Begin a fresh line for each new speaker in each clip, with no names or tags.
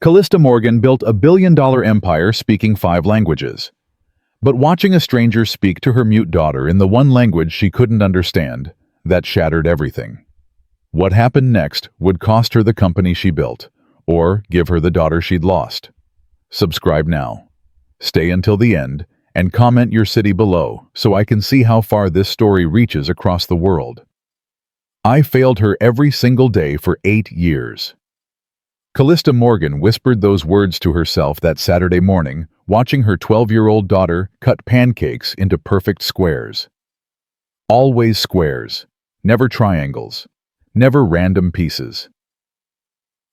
Kalista Morgan built a billion-dollar empire speaking 5 languages. But watching a stranger speak to her mute daughter in the one language she couldn't understand, that shattered everything. What happened next would cost her the company she built, or give her the daughter she'd lost. Subscribe now. Stay until the end, and comment your city below so I can see how far this story reaches across the world. I failed her every single day for 8 years. Kalista Morgan whispered those words to herself that Saturday morning, watching her 12-year-old daughter cut pancakes into perfect squares. Always squares, never triangles, never random pieces.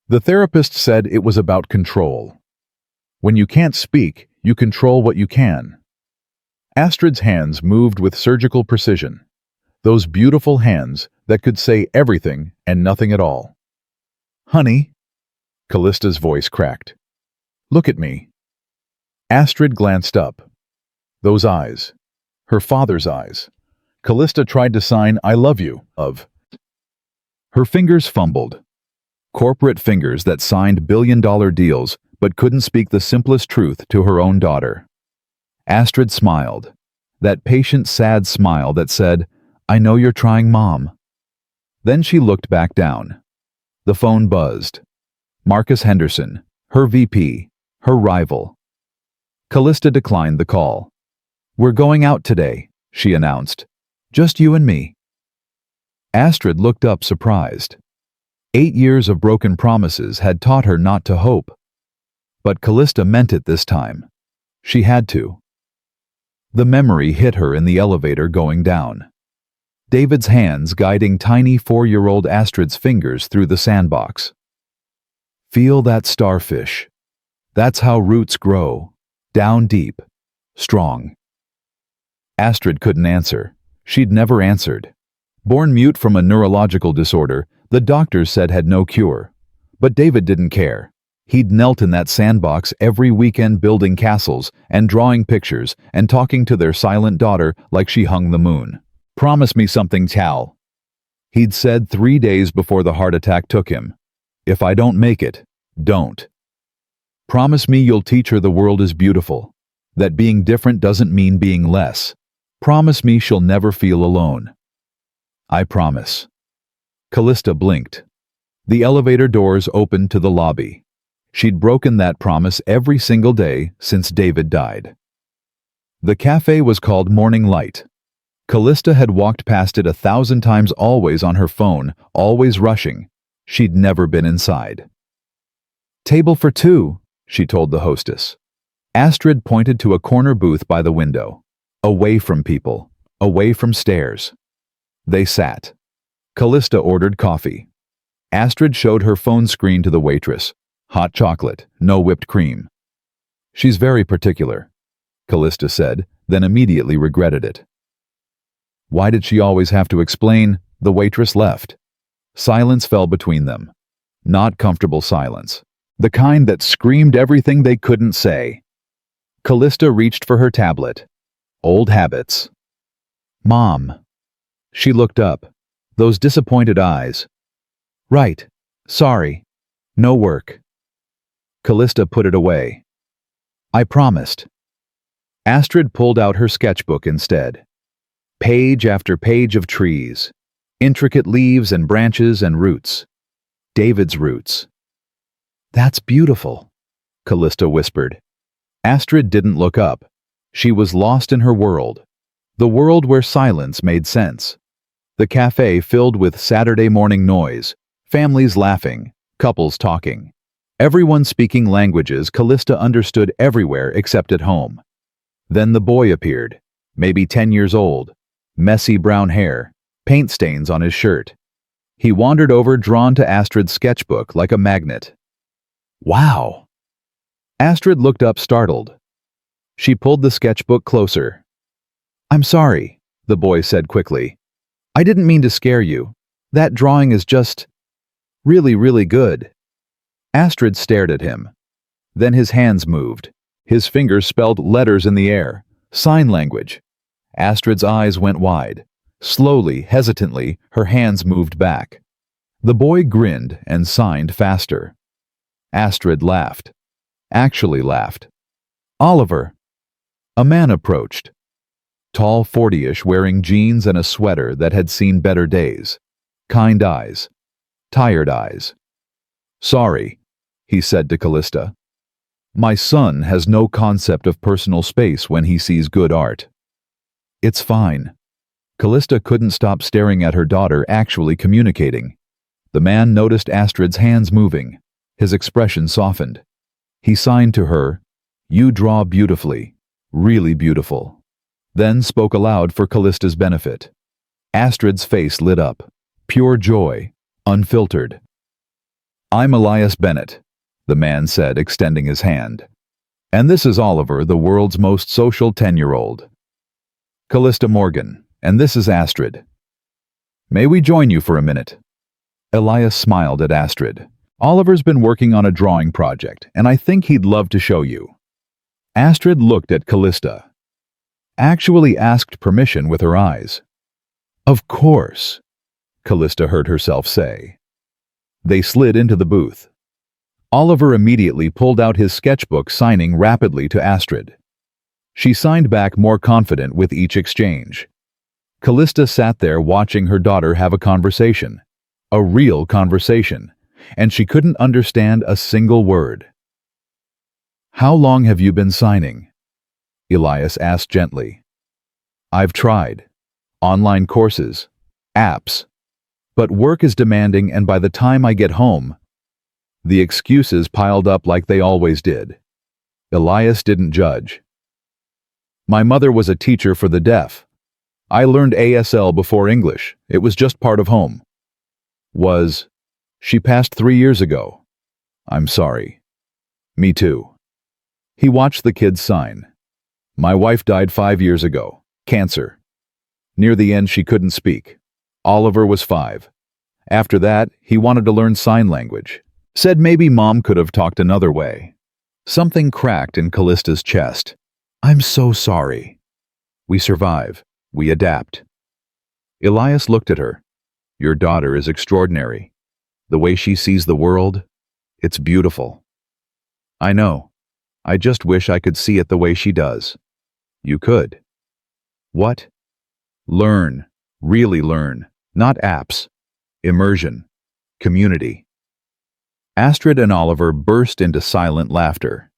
The therapist said it was about control. When you can't speak, you control what you can. Astrid's hands moved with surgical precision. Those beautiful hands that could say everything and nothing at all. "Honey," Kalista's voice cracked. "Look at me." Astrid glanced up. Those eyes. Her father's eyes. Kalista tried to sign "I love you" of. Her fingers fumbled. Corporate fingers that signed billion-dollar deals but couldn't speak the simplest truth to her own daughter. Astrid smiled. That patient, sad smile that said, "I know you're trying, Mom." Then she looked back down. The phone buzzed. Marcus Henderson, her VP, her rival. Kalista declined the call. "We're going out today," she announced. "Just you and me." Astrid looked up surprised. 8 years of broken promises had taught her not to hope. But Kalista meant it this time. She had to. The memory hit her in the elevator going down. David's hands guiding tiny 4-year-old Astrid's fingers through the sandbox. Feel that starfish. That's how roots grow. Down deep. Strong. Astrid couldn't answer. She'd never answered. Born mute from a neurological disorder, the doctors said had no cure. But David didn't care. He'd knelt in that sandbox every weekend building castles and drawing pictures and talking to their silent daughter like she hung the moon. "Promise me something, Tal," he'd said 3 days before the heart attack took him. "If I don't make it, don't. Promise me you'll teach her the world is beautiful, that being different doesn't mean being less. Promise me she'll never feel alone." "I promise." Kalista blinked. The elevator doors opened to the lobby. She'd broken that promise every single day since David died. The cafe was called Morning Light. Kalista had walked past it 1,000 times, always on her phone, always rushing. She'd never been inside. "Table for 2, she told the hostess. Astrid pointed to a corner booth by the window. Away from people, away from stairs. They sat. Kalista ordered coffee. Astrid showed her phone screen to the waitress. Hot chocolate, no whipped cream. "She's very particular," Kalista said, then immediately regretted it. Why did she always have to explain? The waitress left. Silence fell between them. Not comfortable silence. The kind that screamed everything they couldn't say. Kalista reached for her tablet. Old habits. "Mom." She looked up. Those disappointed eyes. "Right. Sorry. No work." Kalista put it away. "I promised." Astrid pulled out her sketchbook instead. Page after page of trees. Intricate leaves and branches and roots. David's roots. "That's beautiful," Kalista whispered. Astrid didn't look up. She was lost in her world. The world where silence made sense. The cafe filled with Saturday morning noise, families laughing, couples talking. Everyone speaking languages Kalista understood everywhere except at home. Then the boy appeared, maybe 10 years old, messy brown hair, paint stains on his shirt. He wandered over, drawn to Astrid's sketchbook like a magnet. "Wow!" Astrid looked up, startled. She pulled the sketchbook closer. "I'm sorry," the boy said quickly. "I didn't mean to scare you. That drawing is just really, really good." Astrid stared at him. Then his hands moved. His fingers spelled letters in the air, sign language. Astrid's eyes went wide. Slowly, hesitantly, her hands moved back. The boy grinned and signed faster. Astrid laughed. Actually laughed. Oliver. A man approached. Tall, 40-ish, wearing jeans and a sweater that had seen better days. Kind eyes. Tired eyes. Sorry, he said to Kalista. My son has no concept of personal space when he sees good art. It's fine. Kalista couldn't stop staring at her daughter actually communicating. The man noticed Astrid's hands moving. His expression softened. He signed to her, "You draw beautifully, really beautiful." Then spoke aloud for Kalista's benefit. Astrid's face lit up. Pure joy, unfiltered. I'm Elias Bennett, the man said, extending his hand. And this is Oliver, the world's most social 10-year-old. Kalista Morgan, and this is Astrid. May we join you for a minute? Elias smiled at Astrid. Oliver's been working on a drawing project, and I think he'd love to show you. Astrid looked at Kalista. Actually asked permission with her eyes. Of course, Kalista heard herself say. They slid into the booth. Oliver immediately pulled out his sketchbook, signing rapidly to Astrid. She signed back more confident with each exchange. Kalista sat there watching her daughter have a conversation. A real conversation. And she couldn't understand a single word. How long have you been signing? Elias asked gently. I've tried. Online courses. Apps. But work is demanding, and by the time I get home... The excuses piled up like they always did. Elias didn't judge. My mother was a teacher for the deaf. I learned ASL before English. It was just part of home. She passed 3 years ago. I'm sorry. Me too. He watched the kids sign. My wife died 5 years ago. Cancer. Near the end, she couldn't speak. Oliver was 5. After that, he wanted to learn sign language. Said maybe Mom could have talked another way. Something cracked in Kalista's chest. I'm so sorry. We survive. We adapt. Elias looked at her. Your daughter is extraordinary. The way she sees the world, it's beautiful. I know. I just wish I could see it the way she does. You could. What? Learn. Really learn. Not apps. Immersion. Community. Astrid and Oliver burst into silent laughter.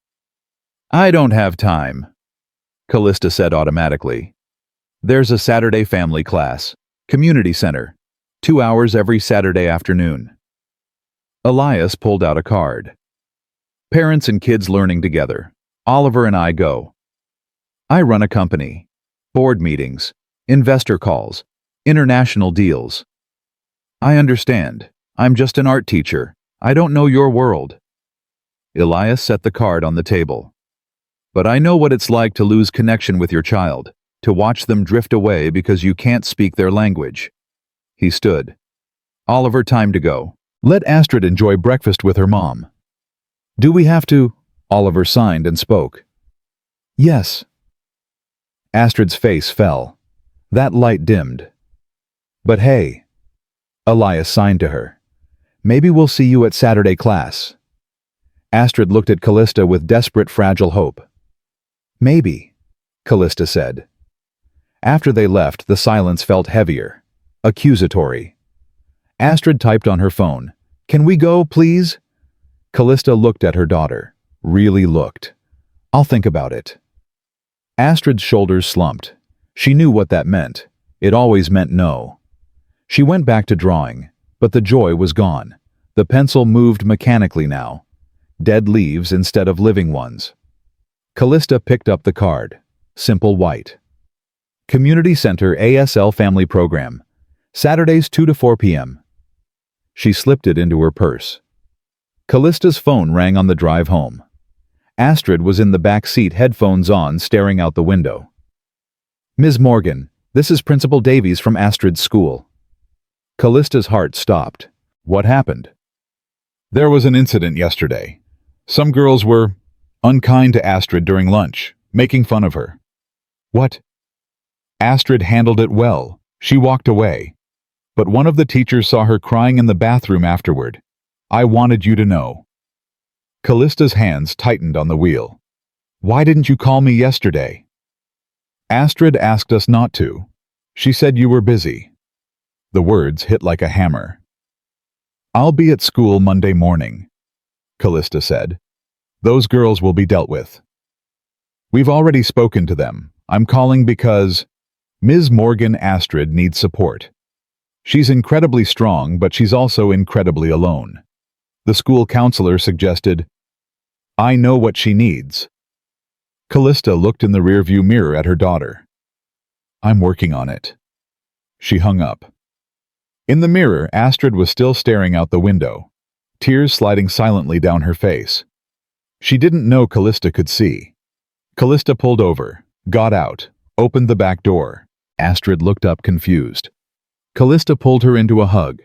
I don't have time, Kalista said automatically. There's a Saturday family class. Community center. 2 hours every Saturday afternoon. Elias pulled out a card. Parents and kids learning together. Oliver and I go. I run a company. Board meetings. Investor calls. International deals. I understand. I'm just an art teacher. I don't know your world. Elias set the card on the table. But I know what it's like to lose connection with your child, to watch them drift away because you can't speak their language. He stood. Oliver, time to go. Let Astrid enjoy breakfast with her mom. Do we have to? Oliver signed and spoke. Yes. Astrid's face fell. That light dimmed. But hey. Elias signed to her. Maybe we'll see you at Saturday class. Astrid looked at Kalista with desperate, fragile hope. Maybe, Kalista said. After they left, the silence felt heavier, accusatory. Astrid typed on her phone, Can we go, please? Kalista looked at her daughter, really looked. I'll think about it. Astrid's shoulders slumped. She knew what that meant. It always meant no. She went back to drawing, but the joy was gone. The pencil moved mechanically now. Dead leaves instead of living ones. Kalista picked up the card. Simple white. Community Center ASL Family Program. Saturdays 2 to 4 p.m. She slipped it into her purse. Kalista's phone rang on the drive home. Astrid was in the back seat, headphones on, staring out the window. Ms. Morgan, this is Principal Davies from Astrid's school. Kalista's heart stopped. What happened? There was an incident yesterday. Some girls were unkind to Astrid during lunch, making fun of her. What? Astrid handled it well. She walked away. But one of the teachers saw her crying in the bathroom afterward. I wanted you to know. Callista's hands tightened on the wheel. Why didn't you call me yesterday? Astrid asked us not to. She said you were busy. The words hit like a hammer. I'll be at school Monday morning, Kalista said. Those girls will be dealt with. We've already spoken to them. I'm calling because Ms. Morgan Astrid needs support. She's incredibly strong, but she's also incredibly alone. The school counselor suggested, I know what she needs. Kalista looked in the rearview mirror at her daughter. I'm working on it. She hung up. In the mirror, Astrid was still staring out the window, tears sliding silently down her face. She didn't know Kalista could see. Kalista pulled over, got out, opened the back door. Astrid looked up confused. Kalista pulled her into a hug,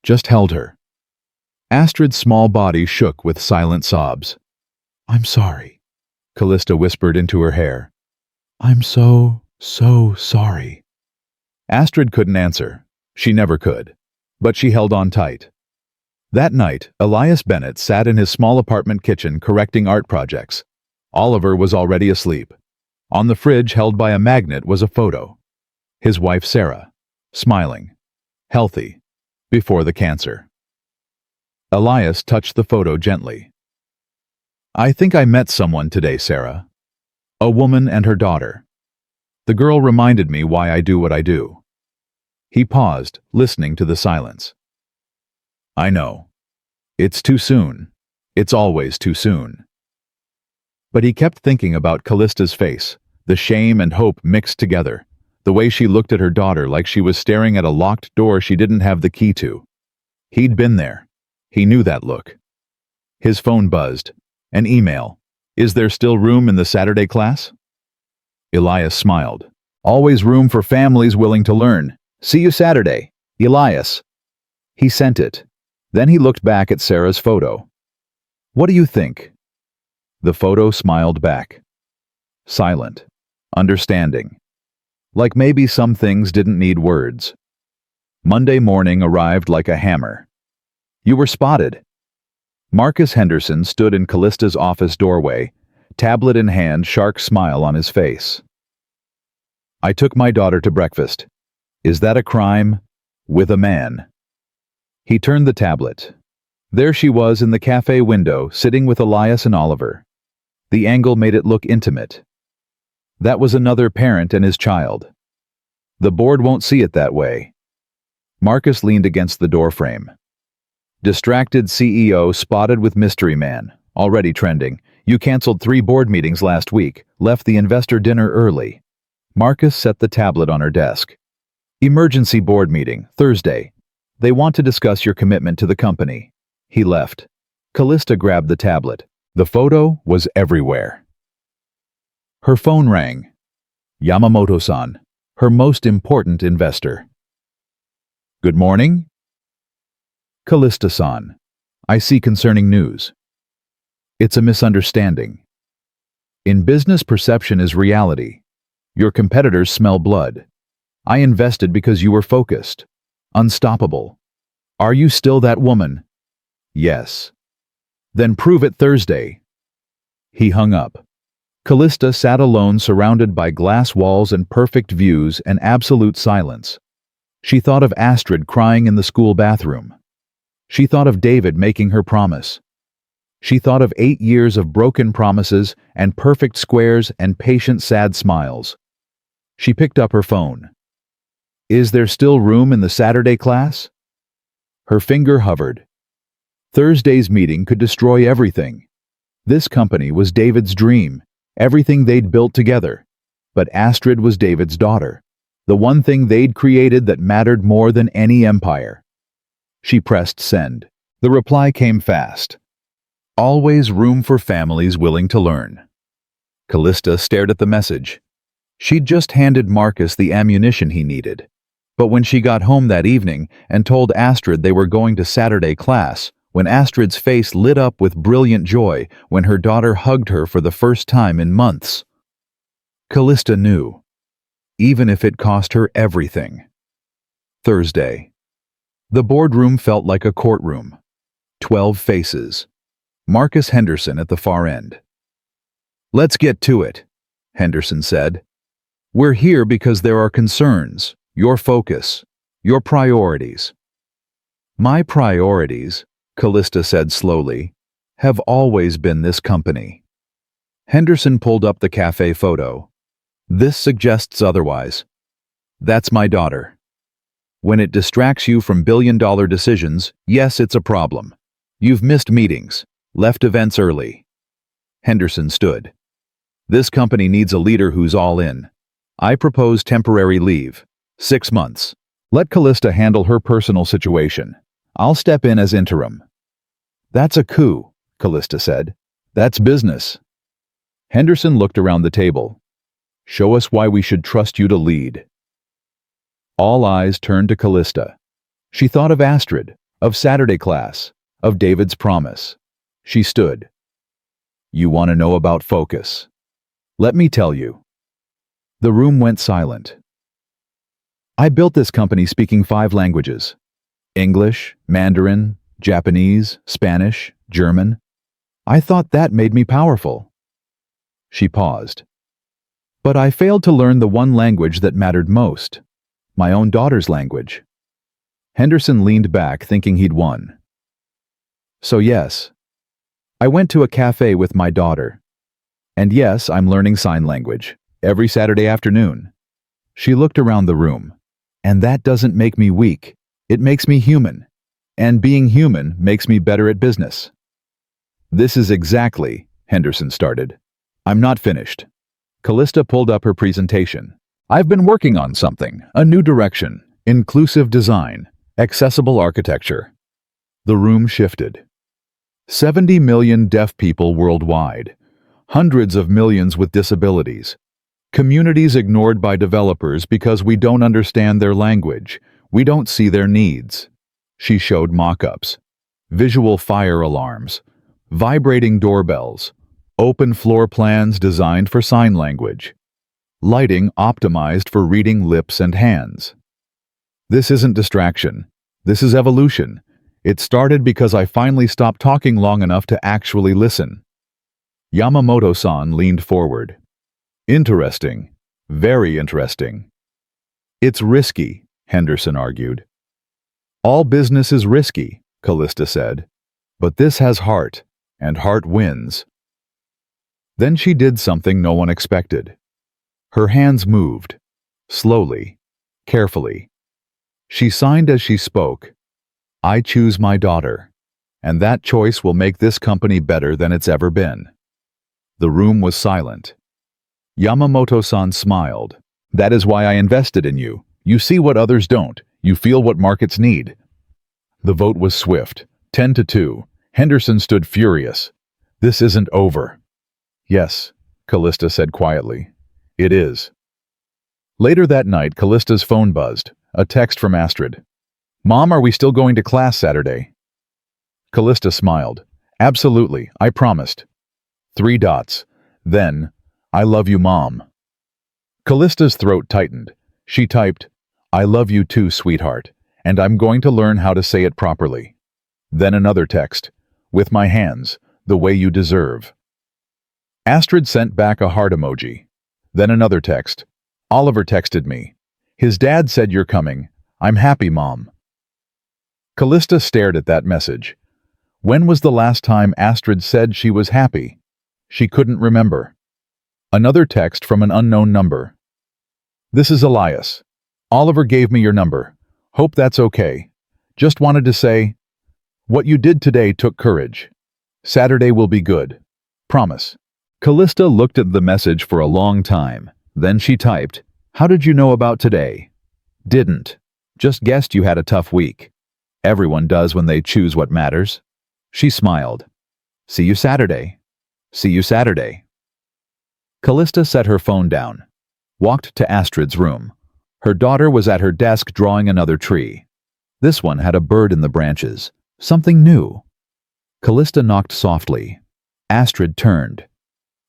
just held her. Astrid's small body shook with silent sobs. I'm sorry, Kalista whispered into her hair. I'm so sorry. Astrid couldn't answer. She never could. But she held on tight. That night, Elias Bennett sat in his small apartment kitchen correcting art projects. Oliver was already asleep. On the fridge held by a magnet was a photo. His wife Sarah, smiling, healthy, before the cancer. Elias touched the photo gently. I think I met someone today, Sarah. A woman and her daughter. The girl reminded me why I do what I do. He paused, listening to the silence. I know. It's too soon. It's always too soon. But he kept thinking about Kallista's face, the shame and hope mixed together, the way she looked at her daughter like she was staring at a locked door she didn't have the key to. He'd been there. He knew that look. His phone buzzed. An email. Is there still room in the Saturday class? Elias smiled. Always room for families willing to learn. See you Saturday, Elias. He sent it. Then he looked back at Sarah's photo. What do you think? The photo smiled back. Silent. Understanding. Like maybe some things didn't need words. Monday morning arrived like a hammer. You were spotted. Marcus Henderson stood in Kallista's office doorway, tablet in hand, shark smile on his face. I took my daughter to breakfast. Is that a crime? With a man. He turned the tablet. There she was in the cafe window, sitting with Elias and Oliver. The angle made it look intimate. That was another parent and his child. The board won't see it that way. Marcus leaned against the doorframe. Distracted CEO spotted with mystery man, already trending. You canceled 3 board meetings last week, left the investor dinner early. Marcus set the tablet on her desk. Emergency board meeting, Thursday. They want to discuss your commitment to the company. He left. Kalista grabbed the tablet. The photo was everywhere. Her phone rang. Yamamoto-san, her most important investor. Good morning? Kalista-san, I see concerning news. It's a misunderstanding. In business, perception is reality. Your competitors smell blood. I invested because you were focused. Unstoppable. Are you still that woman? Yes. Then prove it Thursday. He hung up. Kalista sat alone, surrounded by glass walls and perfect views and absolute silence. She thought of Astrid crying in the school bathroom. She thought of David making her promise. She thought of 8 years of broken promises and perfect squares and patient sad smiles. She picked up her phone. Is there still room in the Saturday class? Her finger hovered. Thursday's meeting could destroy everything. This company was David's dream, everything they'd built together. But Astrid was David's daughter, the one thing they'd created that mattered more than any empire. She pressed send. The reply came fast. Always room for families willing to learn. Kalista stared at the message. She'd just handed Marcus the ammunition he needed. But when she got home that evening and told Astrid they were going to Saturday class, when Astrid's face lit up with brilliant joy when her daughter hugged her for the first time in months, Kalista knew, even if it cost her everything. Thursday. The boardroom felt like a courtroom. 12 faces. Marcus Henderson at the far end. "Let's get to it," Henderson said. "We're here because there are concerns, your focus, your priorities." "My priorities," Kalista said slowly, "have always been this company." Henderson pulled up the cafe photo. "This suggests otherwise. That's my daughter. When it distracts you from billion-dollar decisions, yes, it's a problem. You've missed meetings, left events early." Henderson stood. "This company needs a leader who's all in. I propose temporary leave. 6 months. Let Kalista handle her personal situation. I'll step in as interim." "That's a coup," Kalista said. "That's business." Henderson looked around the table. "Show us why we should trust you to lead." All eyes turned to Kalista. She thought of Astrid, of Saturday class, of David's promise. She stood. "You want to know about focus? Let me tell you." The room went silent. "I built this company speaking 5 languages. English, Mandarin, Japanese, Spanish, German. I thought that made me powerful." She paused. "But I failed to learn the one language that mattered most. My own daughter's language." Henderson leaned back, thinking he'd won. "So yes, I went to a cafe with my daughter. And yes, I'm learning sign language, every Saturday afternoon." She looked around the room. "And that doesn't make me weak. It makes me human. And being human makes me better at business." "This is exactly," Henderson started. "I'm not finished." Kalista pulled up her presentation. "I've been working on something, a new direction, inclusive design, accessible architecture." The room shifted. 70 million deaf people worldwide, hundreds of millions with disabilities, communities ignored by developers because we don't understand their language, we don't see their needs. She showed mock-ups, visual fire alarms, vibrating doorbells, open floor plans designed for sign language, lighting optimized for reading lips and hands. "This isn't distraction. This is evolution. It started because I finally stopped talking long enough to actually listen." Yamamoto-san leaned forward. "Interesting. Very interesting." "It's risky," Henderson argued. "All business is risky," Kalista said. "But this has heart, and heart wins." Then she did something no one expected. Her hands moved, slowly, carefully. She signed as she spoke, "I choose my daughter, and that choice will make this company better than it's ever been." The room was silent. Yamamoto-san smiled. "That is why I invested in you. You see what others don't. You feel what markets need." The vote was swift, 10-2. Henderson stood furious. "This isn't over." "Yes," Kalista said quietly. "It is." Later that night, Kalista's phone buzzed. A text from Astrid. "Mom, are we still going to class Saturday?" Kalista smiled. "Absolutely, I promised." 3 dots. Then, "I love you, Mom." Kalista's throat tightened. She typed, "I love you too, sweetheart, and I'm going to learn how to say it properly." Then another text, "With my hands, the way you deserve." Astrid sent back a heart emoji. Then another text. "Oliver texted me. His dad said you're coming. I'm happy, Mom." Kalista stared at that message. When was the last time Astrid said she was happy? She couldn't remember. Another text from an unknown number. "This is Elias. Oliver gave me your number. Hope that's okay. Just wanted to say, what you did today took courage. Saturday will be good. Promise." Kalista looked at the message for a long time. Then she typed, "How did you know about today?" "Didn't. Just guessed you had a tough week. Everyone does when they choose what matters." She smiled. "See you Saturday. See you Saturday." Kalista set her phone down, walked to Astrid's room. Her daughter was at her desk drawing another tree. This one had a bird in the branches, something new. Kalista knocked softly. Astrid turned.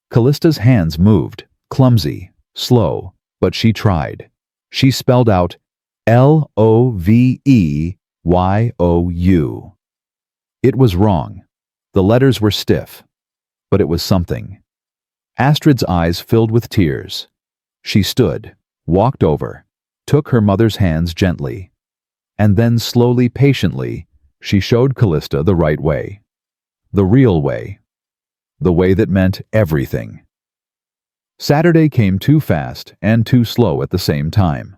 Kalista's hands moved, clumsy, slow, but she tried. She spelled out Loveyu. It was wrong. The letters were stiff, but it was something. Astrid's eyes filled with tears. She stood, walked over, took her mother's hands gently, and then slowly, patiently, she showed Kalista the right way. The real way. The way that meant everything. Saturday came too fast and too slow at the same time.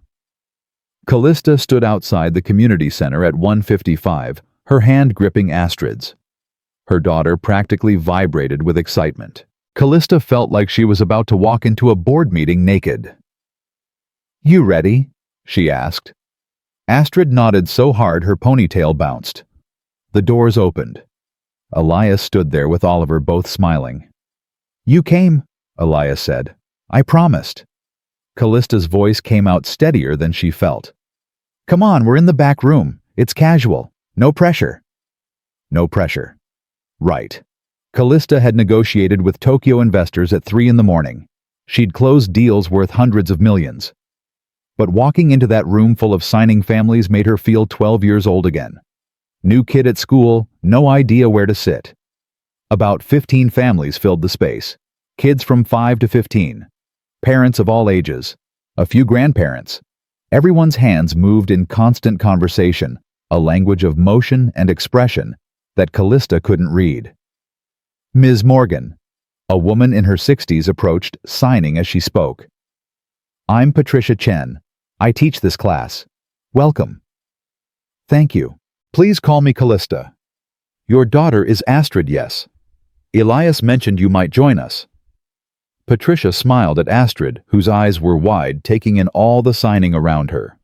Kalista stood outside the community center at 1:55, her hand gripping Astrid's. Her daughter practically vibrated with excitement. Kalista felt like she was about to walk into a board meeting naked. "You ready?" she asked. Astrid nodded so hard her ponytail bounced. The doors opened. Elias stood there with Oliver, both smiling. "You came," Elias said. "I promised." Kalista's voice came out steadier than she felt. "Come on, we're in the back room. It's casual. No pressure." No pressure. Right. Kalista had negotiated with Tokyo investors at 3 in the morning. She'd closed deals worth hundreds of millions. But walking into that room full of signing families made her feel 12 years old again. New kid at school, no idea where to sit. About 15 families filled the space. Kids from 5 to 15. Parents of all ages. A few grandparents. Everyone's hands moved in constant conversation, a language of motion and expression that Kalista couldn't read. Ms. Morgan, a woman in her 60s, approached, signing as she spoke. "I'm Patricia Chen. I teach this class. Welcome." "Thank you. Please call me Kalista. Your daughter is Astrid, yes? Elias mentioned you might join us." Patricia smiled at Astrid, whose eyes were wide, taking in all the signing around her.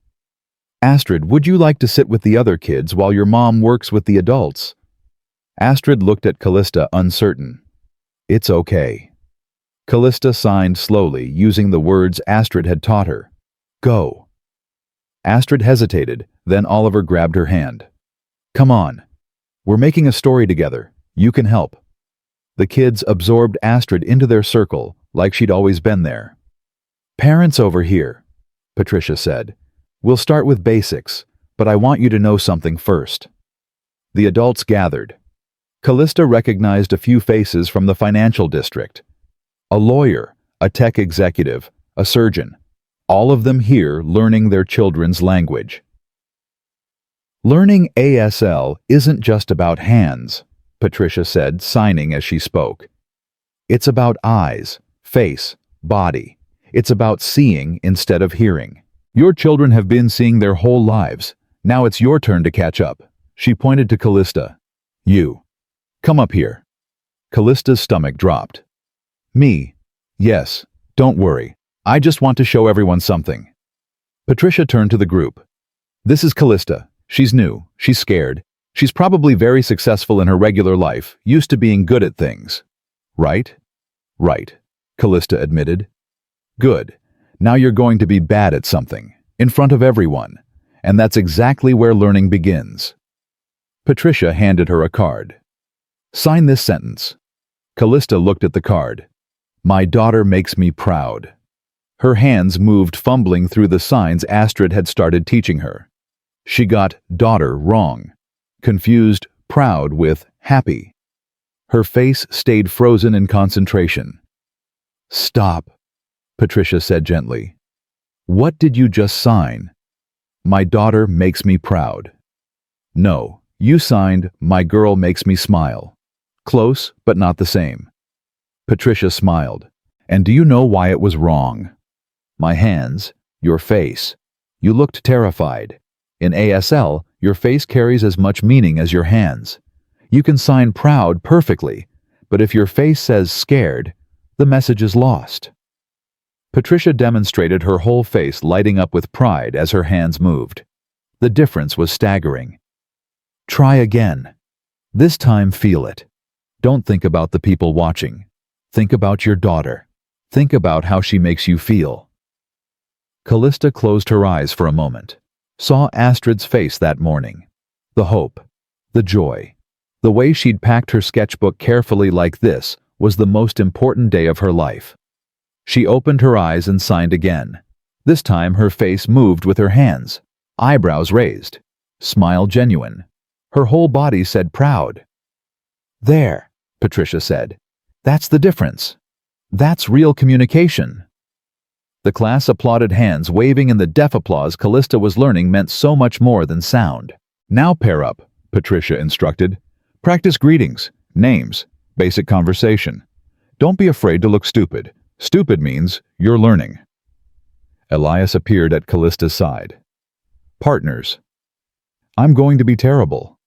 "Astrid, would you like to sit with the other kids while your mom works with the adults?" Astrid looked at Kalista, uncertain. "It's okay." Kalista signed slowly, using the words Astrid had taught her. "Go." Astrid hesitated, then Oliver grabbed her hand. "Come on. We're making a story together. You can help." The kids absorbed Astrid into their circle, like she'd always been there. "Parents over here," Patricia said. "We'll start with basics, but I want you to know something first." The adults gathered. Kalista recognized a few faces from the financial district. A lawyer, a tech executive, a surgeon. All of them here learning their children's language. "Learning ASL isn't just about hands," Patricia said, signing as she spoke. "It's about eyes, face, body. It's about seeing instead of hearing. Your children have been seeing their whole lives. Now it's your turn to catch up." She pointed to Kalista. "You. Come up here." Kalista's stomach dropped. "Me? Yes, don't worry. I just want to show everyone something." Patricia turned to the group. "This is Kalista. She's new. She's scared. She's probably very successful in her regular life, used to being good at things. Right?" "Right," Kalista admitted. "Good. Now you're going to be bad at something, in front of everyone. And that's exactly where learning begins." Patricia handed her a card. "Sign this sentence." Kalista looked at the card. "My daughter makes me proud." Her hands moved, fumbling through the signs Astrid had started teaching her. She got daughter wrong, confused proud with happy. Her face stayed frozen in concentration. "Stop," Patricia said gently. "What did you just sign?" "My daughter makes me proud." "No, you signed, my girl makes me smile." Close, but not the same. Patricia smiled. "And do you know why it was wrong?" "My hands, your face. You looked terrified. In ASL, your face carries as much meaning as your hands. You can sign proud perfectly, but if your face says scared, the message is lost." Patricia demonstrated, her whole face lighting up with pride as her hands moved. The difference was staggering. "Try again. This time feel it. Don't think about the people watching. Think about your daughter. Think about how she makes you feel." Kalista closed her eyes for a moment, saw Astrid's face that morning. The hope, the joy, the way she'd packed her sketchbook carefully like this was the most important day of her life. She opened her eyes and signed again. This time her face moved with her hands, eyebrows raised, smile genuine. Her whole body said proud. There, Patricia said. That's the difference. That's real communication. The class applauded, hands waving, and the deaf applause Kalista was learning meant so much more than sound. Now pair up, Patricia instructed. Practice greetings, names, basic conversation. Don't be afraid to look stupid. Stupid means you're learning. Elias appeared at Kalista's side. Partners. I'm going to be terrible.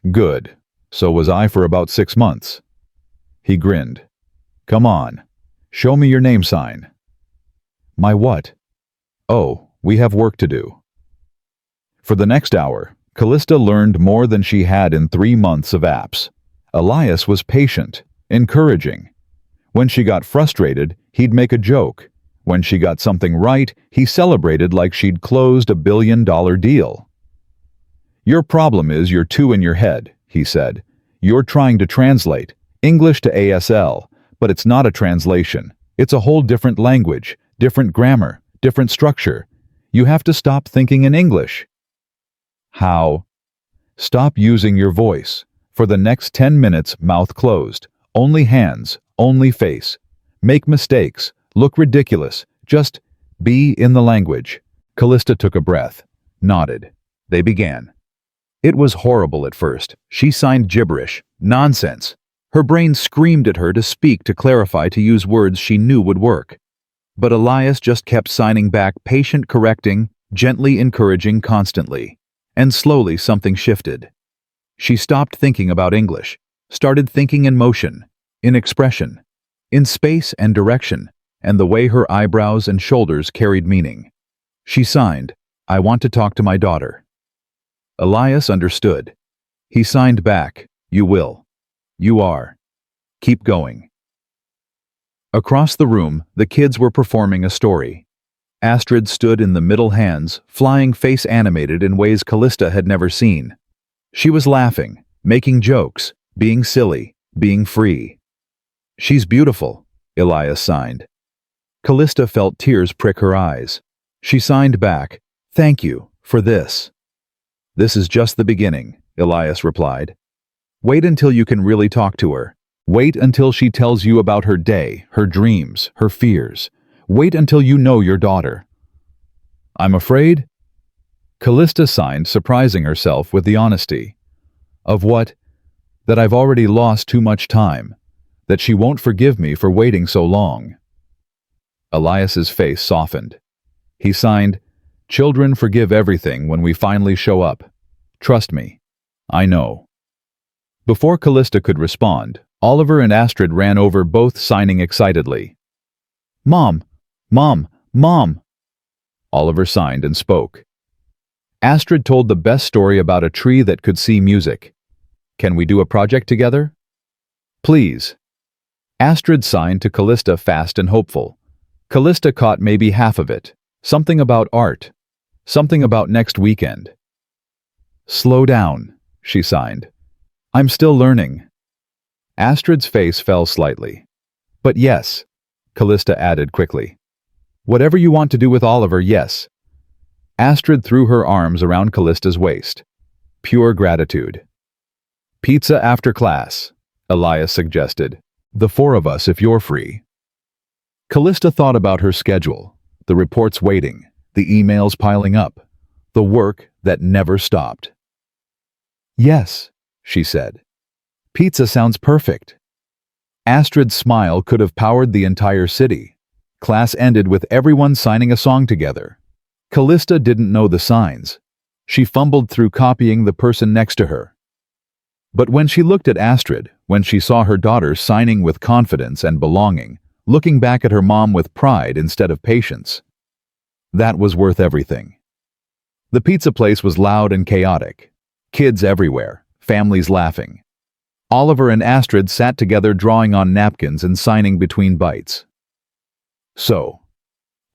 Good. So was I for about 6 months. He grinned. Come on. Show me your name sign. My what? Oh, we have work to do. For the next hour, Kalista learned more than she had in 3 months of apps. Elias was patient, encouraging. When she got frustrated, he'd make a joke. When she got something right, he celebrated like she'd closed a $1 billion deal. Your problem is you're too in your head, he said. You're trying to translate English to ASL, but it's not a translation. It's a whole different language, different grammar, different structure. You have to stop thinking in English. How? Stop using your voice. For the next 10 minutes, mouth closed. Only hands, only face. Make mistakes, look ridiculous. Just be in the language. Kalista took a breath, nodded. They began. It was horrible at first. She signed gibberish, nonsense. Her brain screamed at her to speak, to clarify, to use words she knew would work. But Elias just kept signing back, patient, correcting, gently encouraging, constantly. And slowly something shifted. She stopped thinking about English, started thinking in motion, in expression, in space and direction, and the way her eyebrows and shoulders carried meaning. She signed, I want to talk to my daughter. Elias understood. He signed back, you will. You are. Keep going. Across the room, the kids were performing a story. Astrid stood in the middle, hands, flying, face animated in ways Kalista had never seen. She was laughing, making jokes, being silly, being free. She's beautiful, Elias signed. Kalista felt tears prick her eyes. She signed back, thank you for this. This is just the beginning, Elias replied. Wait until you can really talk to her. Wait until she tells you about her day, her dreams, her fears. Wait until you know your daughter. I'm afraid? Kalista signed, surprising herself with the honesty. Of what? That I've already lost too much time. That she won't forgive me for waiting so long. Elias's face softened. He signed, Children forgive everything when we finally show up. Trust me. I know. Before Kalista could respond, Oliver and Astrid ran over, both signing excitedly. Mom! Mom! Mom! Oliver signed and spoke. Astrid told the best story about a tree that could see music. Can we do a project together? Please. Astrid signed to Kalista, fast and hopeful. Kalista caught maybe half of it. Something about art. Something about next weekend. Slow down, she signed. I'm still learning. Astrid's face fell slightly. But yes, Kalista added quickly. Whatever you want to do with Oliver, yes. Astrid threw her arms around Kalista's waist. Pure gratitude. Pizza after class, Elias suggested. The 4 of us if you're free. Kalista thought about her schedule, the reports waiting, the emails piling up, the work that never stopped. Yes, she said. Pizza sounds perfect. Astrid's smile could have powered the entire city. Class ended with everyone signing a song together. Kalista didn't know the signs. She fumbled through copying the person next to her. But when she looked at Astrid, when she saw her daughter signing with confidence and belonging, looking back at her mom with pride instead of patience, that was worth everything. The pizza place was loud and chaotic. Kids everywhere. Families laughing. Oliver and Astrid sat together, drawing on napkins and signing between bites. So,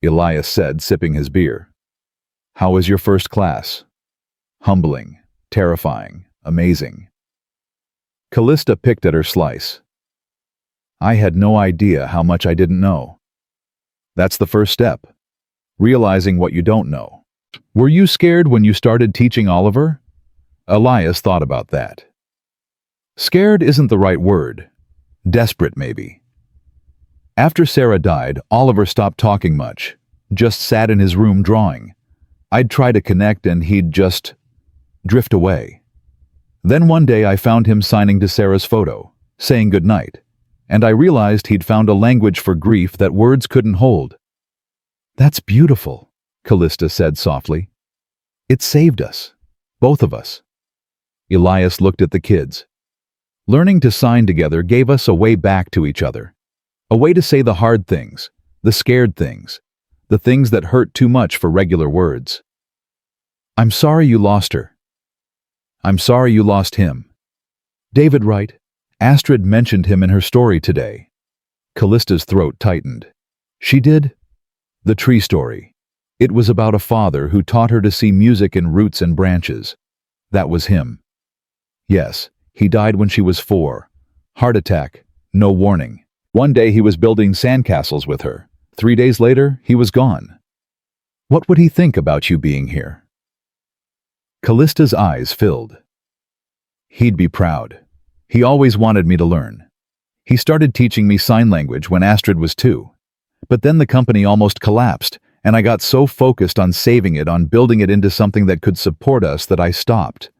Elias said, sipping his beer. How was your first class? Humbling, terrifying, amazing. Kalista picked at her slice. I had no idea how much I didn't know. That's the first step. Realizing what you don't know. Were you scared when you started teaching Oliver? Elias thought about that. Scared isn't the right word. Desperate, maybe. After Sarah died, Oliver stopped talking much, just sat in his room drawing. I'd try to connect and he'd just drift away. Then one day I found him signing to Sarah's photo, saying goodnight, and I realized he'd found a language for grief that words couldn't hold. "That's beautiful," Kalista said softly. "It saved us, both of us." Elias looked at the kids. Learning to sign together gave us a way back to each other, a way to say the hard things, the scared things, the things that hurt too much for regular words. "I'm sorry you lost her. I'm sorry you lost him. David Wright, Astrid mentioned him in her story today." Callista's throat tightened. "She did?" "The tree story. It was about a father who taught her to see music in roots and branches. That was him." "Yes, he died when she was 4. Heart attack, no warning. One day he was building sandcastles with her. 3 days later, he was gone." "What would he think about you being here?" Callista's eyes filled. "He'd be proud. He always wanted me to learn. He started teaching me sign language when Astrid was 2. But then the company almost collapsed, and I got so focused on saving it, on building it into something that could support us, that I stopped.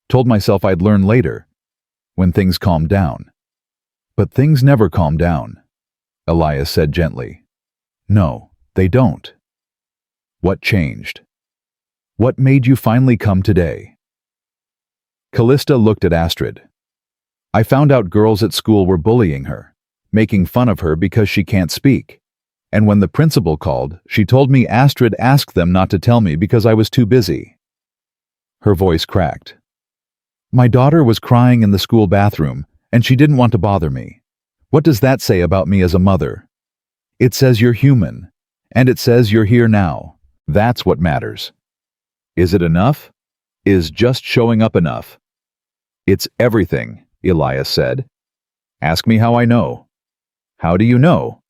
Told myself I'd learn later, when things calmed down. But things never calm down," Elias said gently. "No, they don't." "What changed? What made you finally come today?" Kalista looked at Astrid. "I found out girls at school were bullying her, making fun of her because she can't speak. And when the principal called, she told me Astrid asked them not to tell me because I was too busy." Her voice cracked. "My daughter was crying in the school bathroom, and she didn't want to bother me. What does that say about me as a mother? It says you're human, and it says you're here now. That's what matters." "Is it enough? Is just showing up enough?" "It's everything," Elias said. "Ask me how I know." "How do you know?"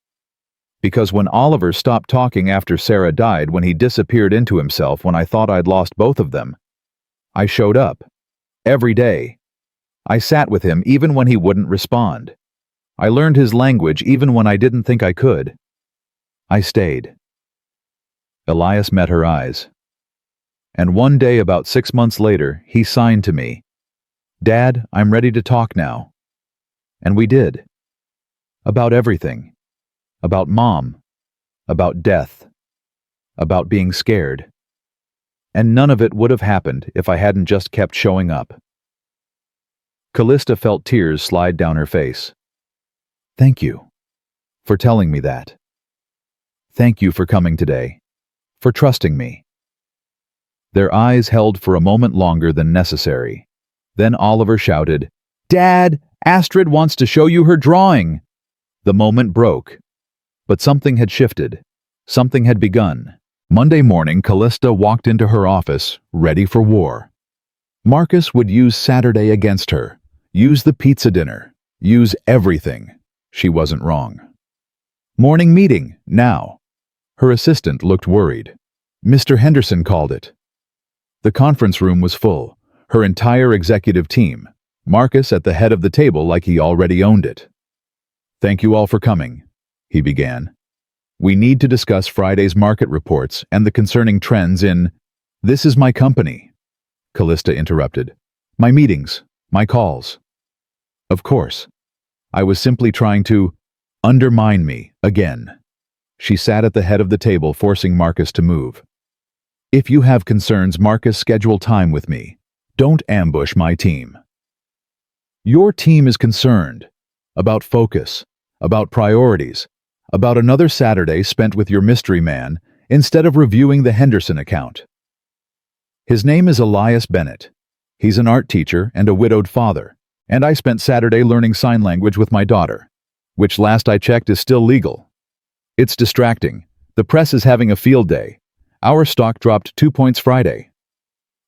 "Because when Oliver stopped talking after Sarah died, when he disappeared into himself, when I thought I'd lost both of them, I showed up. Every day. I sat with him even when he wouldn't respond. I learned his language even when I didn't think I could. I stayed." Elias met her eyes. "And one day, about 6 months later, he signed to me, 'Dad, I'm ready to talk now.' And we did. About everything. About Mom. About death. About being scared. And none of it would have happened if I hadn't just kept showing up." Kalista felt tears slide down her face. "Thank you for telling me that. Thank you for coming today, for trusting me." Their eyes held for a moment longer than necessary. Then Oliver shouted, "Dad, Astrid wants to show you her drawing!" The moment broke. But something had shifted. Something had begun. Monday morning, Kalista walked into her office, ready for war. Marcus would use Saturday against her, use the pizza dinner, use everything. She wasn't wrong. "Morning meeting, now." Her assistant looked worried. "Mr. Henderson called it." The conference room was full, her entire executive team, Marcus at the head of the table like he already owned it. "Thank you all for coming," he began. "We need to discuss Friday's market reports and the concerning trends in—" "This is my company," Kalista interrupted. "My meetings, my calls." "Of course. I was simply trying to undermine me again." She sat at the head of the table, forcing Marcus to move. "If you have concerns, Marcus, schedule time with me. Don't ambush my team." "Your team is concerned about focus, about priorities, about another Saturday spent with your mystery man instead of reviewing the Henderson account. His name is Elias Bennett. He's an art teacher and a widowed father, and I spent Saturday learning sign language with my daughter, which last I checked is still legal. It's distracting. The press is having a field day. Our stock dropped 2 points Friday.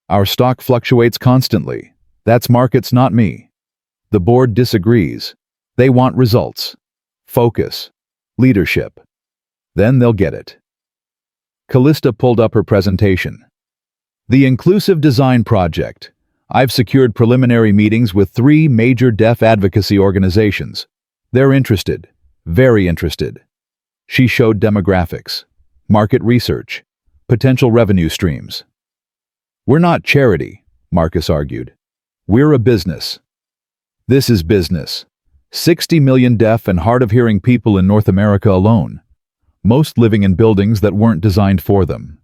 Our stock fluctuates constantly. That's markets, not me. The board disagrees. They want results, focus, leadership. Then they'll get it." Kalista pulled up her presentation. "The Inclusive Design Project. I've secured preliminary meetings with 3 major deaf advocacy organizations. They're interested, very interested. She showed demographics, market research, potential revenue streams. We're not charity, Marcus argued. We're a business. This is business. 60 million deaf and hard-of-hearing people in North America alone, most living in buildings that weren't designed for them.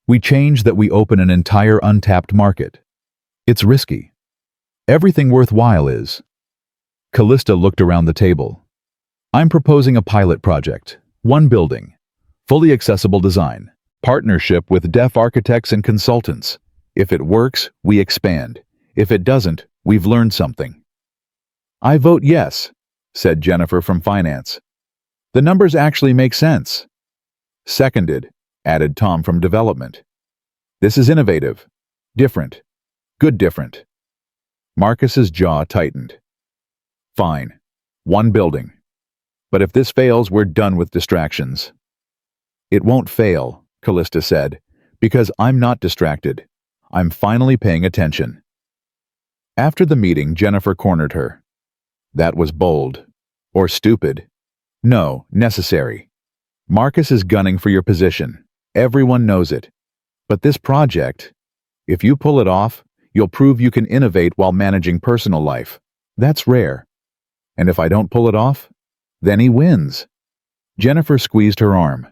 We change that we open an entire untapped market. It's risky. Everything worthwhile is. Kalista looked around the table. I'm proposing a pilot project. 1 building. Fully accessible design. Partnership with deaf architects and consultants. If it works, we expand. If it doesn't, we've learned something. I vote yes, said Jennifer from finance. The numbers actually make sense. Seconded, added Tom from development. This is innovative. Different. Good different. Marcus's jaw tightened. Fine. 1 building. But if this fails, we're done with distractions. It won't fail, Kalista said, because I'm not distracted. I'm finally paying attention. After the meeting, Jennifer cornered her. That was bold. Or stupid. No, necessary. Marcus is gunning for your position. Everyone knows it. But this project, if you pull it off, you'll prove you can innovate while managing personal life. That's rare. And if I don't pull it off, then he wins. Jennifer squeezed her arm.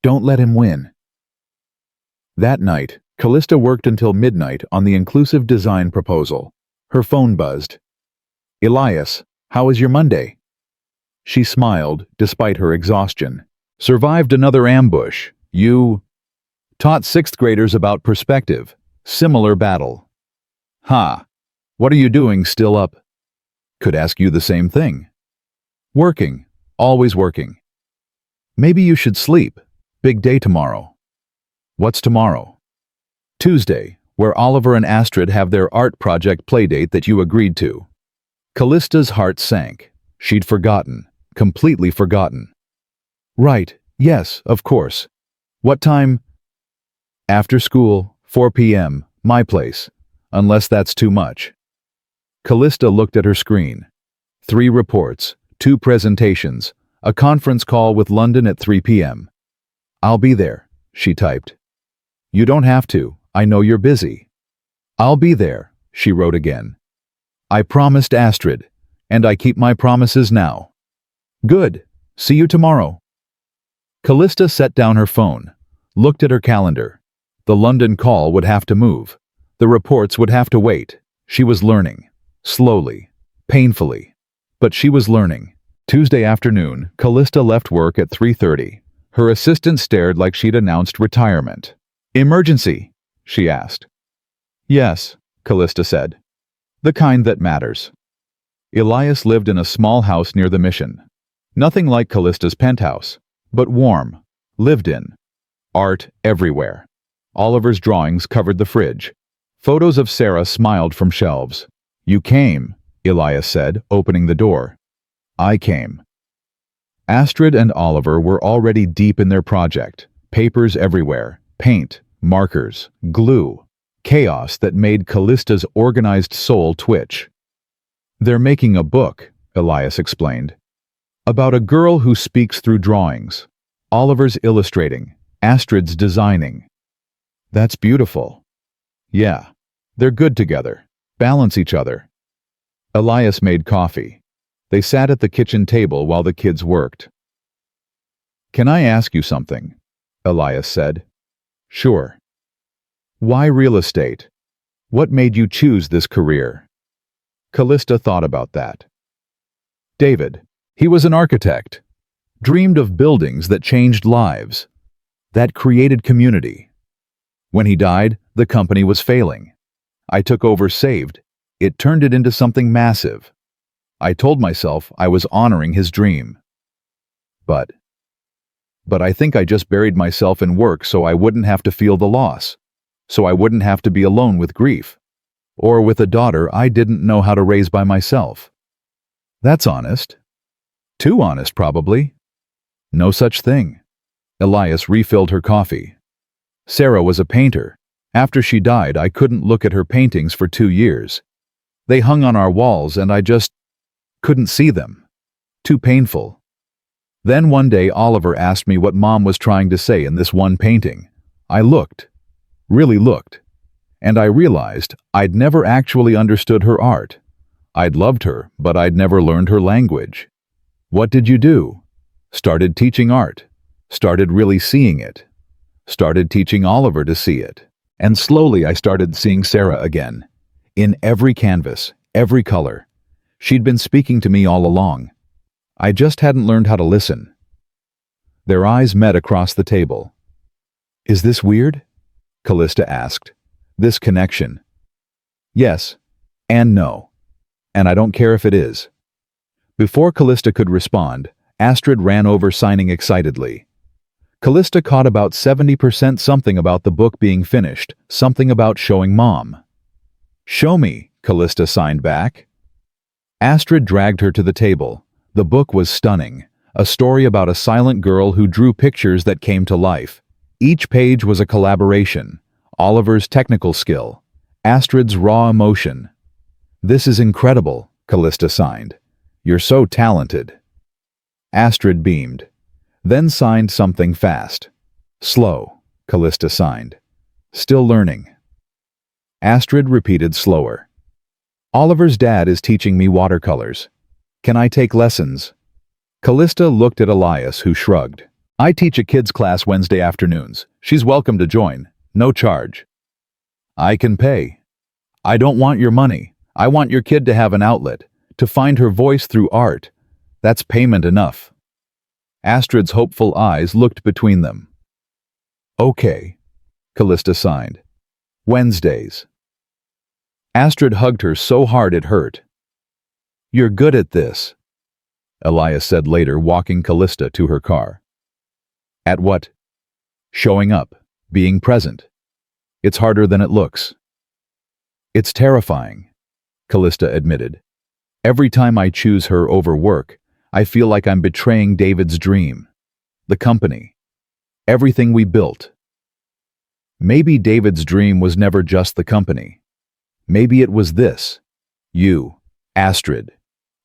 Don't let him win. That night, Kalista worked until midnight on the inclusive design proposal. Her phone buzzed. Elias, how was your Monday? She smiled, despite her exhaustion. Survived another ambush. You taught 6th graders about perspective. Similar battle. Ha! What are you doing still up? Could ask you the same thing. Working. Always working. Maybe you should sleep. Big day tomorrow. What's tomorrow? Tuesday, where Oliver and Astrid have their art project playdate that you agreed to. Kalista's heart sank. She'd forgotten. Completely forgotten. Right, yes, of course. What time? After school, 4 p.m., my place. Unless that's too much. Kalista looked at her screen. 3 reports, 2 presentations, a conference call with London at 3 p.m. I'll be there, she typed. You don't have to, I know you're busy. I'll be there, she wrote again. I promised Astrid, and I keep my promises now. Good, see you tomorrow. Kalista set down her phone, looked at her calendar. The London call would have to move. The reports would have to wait. She was learning. Slowly. Painfully. But she was learning. Tuesday afternoon, Kalista left work at 3:30. Her assistant stared like she'd announced retirement. Emergency? She asked. Yes, Kalista said. The kind that matters. Elias lived in a small house near the mission. Nothing like Kalista's penthouse, but warm. Lived in. Art everywhere. Oliver's drawings covered the fridge. Photos of Sarah smiled from shelves. You came, Elias said, opening the door. I came. Astrid and Oliver were already deep in their project. Papers everywhere. Paint, markers, glue. Chaos that made Kalista's organized soul twitch. They're making a book, Elias explained. About a girl who speaks through drawings. Oliver's illustrating. Astrid's designing. That's beautiful. Yeah. They're good together. Balance each other. Elias made coffee. They sat at the kitchen table while the kids worked. Can I ask you something? Elias said. Sure. Why real estate? What made you choose this career? Kalista thought about that. David, he was an architect. Dreamed of buildings that changed lives. That created community. When he died, the company was failing. I took over Saved. It turned it into something massive. I told myself I was honoring his dream. But I think I just buried myself in work so I wouldn't have to feel the loss. So I wouldn't have to be alone with grief. Or with a daughter I didn't know how to raise by myself. That's honest. Too honest, probably. No such thing. Elias refilled her coffee. Sarah was a painter. After she died, I couldn't look at her paintings for 2 years. They hung on our walls and I just couldn't see them. Too painful. Then one day Oliver asked me what Mom was trying to say in this one painting. I looked, really looked, and I realized I'd never actually understood her art. I'd loved her, but I'd never learned her language. What did you do? Started teaching art. Started really seeing it. Started teaching Oliver to see it. And slowly I started seeing Sarah again. In every canvas, every color. She'd been speaking to me all along. I just hadn't learned how to listen. Their eyes met across the table. Is this weird? Kalista asked. This connection. Yes, and no. And I don't care if it is. Before Kalista could respond, Astrid ran over signing excitedly. Kalista caught about 70% something about the book being finished, something about showing Mom. Show me, Kalista signed back. Astrid dragged her to the table. The book was stunning, a story about a silent girl who drew pictures that came to life. Each page was a collaboration, Oliver's technical skill, Astrid's raw emotion. This is incredible, Kalista signed. You're so talented. Astrid beamed, then signed something fast. Slow, Kalista signed. Still learning. Astrid repeated slower. Oliver's dad is teaching me watercolors. Can I take lessons? Kalista looked at Elias, who shrugged. I teach a kids' class Wednesday afternoons. She's welcome to join. No charge. I can pay. I don't want your money. I want your kid to have an outlet, to find her voice through art. That's payment enough. Astrid's hopeful eyes looked between them. Okay, Kalista signed. Wednesdays. Astrid hugged her so hard it hurt. You're good at this, Elias said later, walking Kalista to her car. At what? Showing up, being present. It's harder than it looks. It's terrifying, Kalista admitted. Every time I choose her over work, I feel like I'm betraying David's dream. The company. Everything we built. Maybe David's dream was never just the company. Maybe it was this. You, Astrid.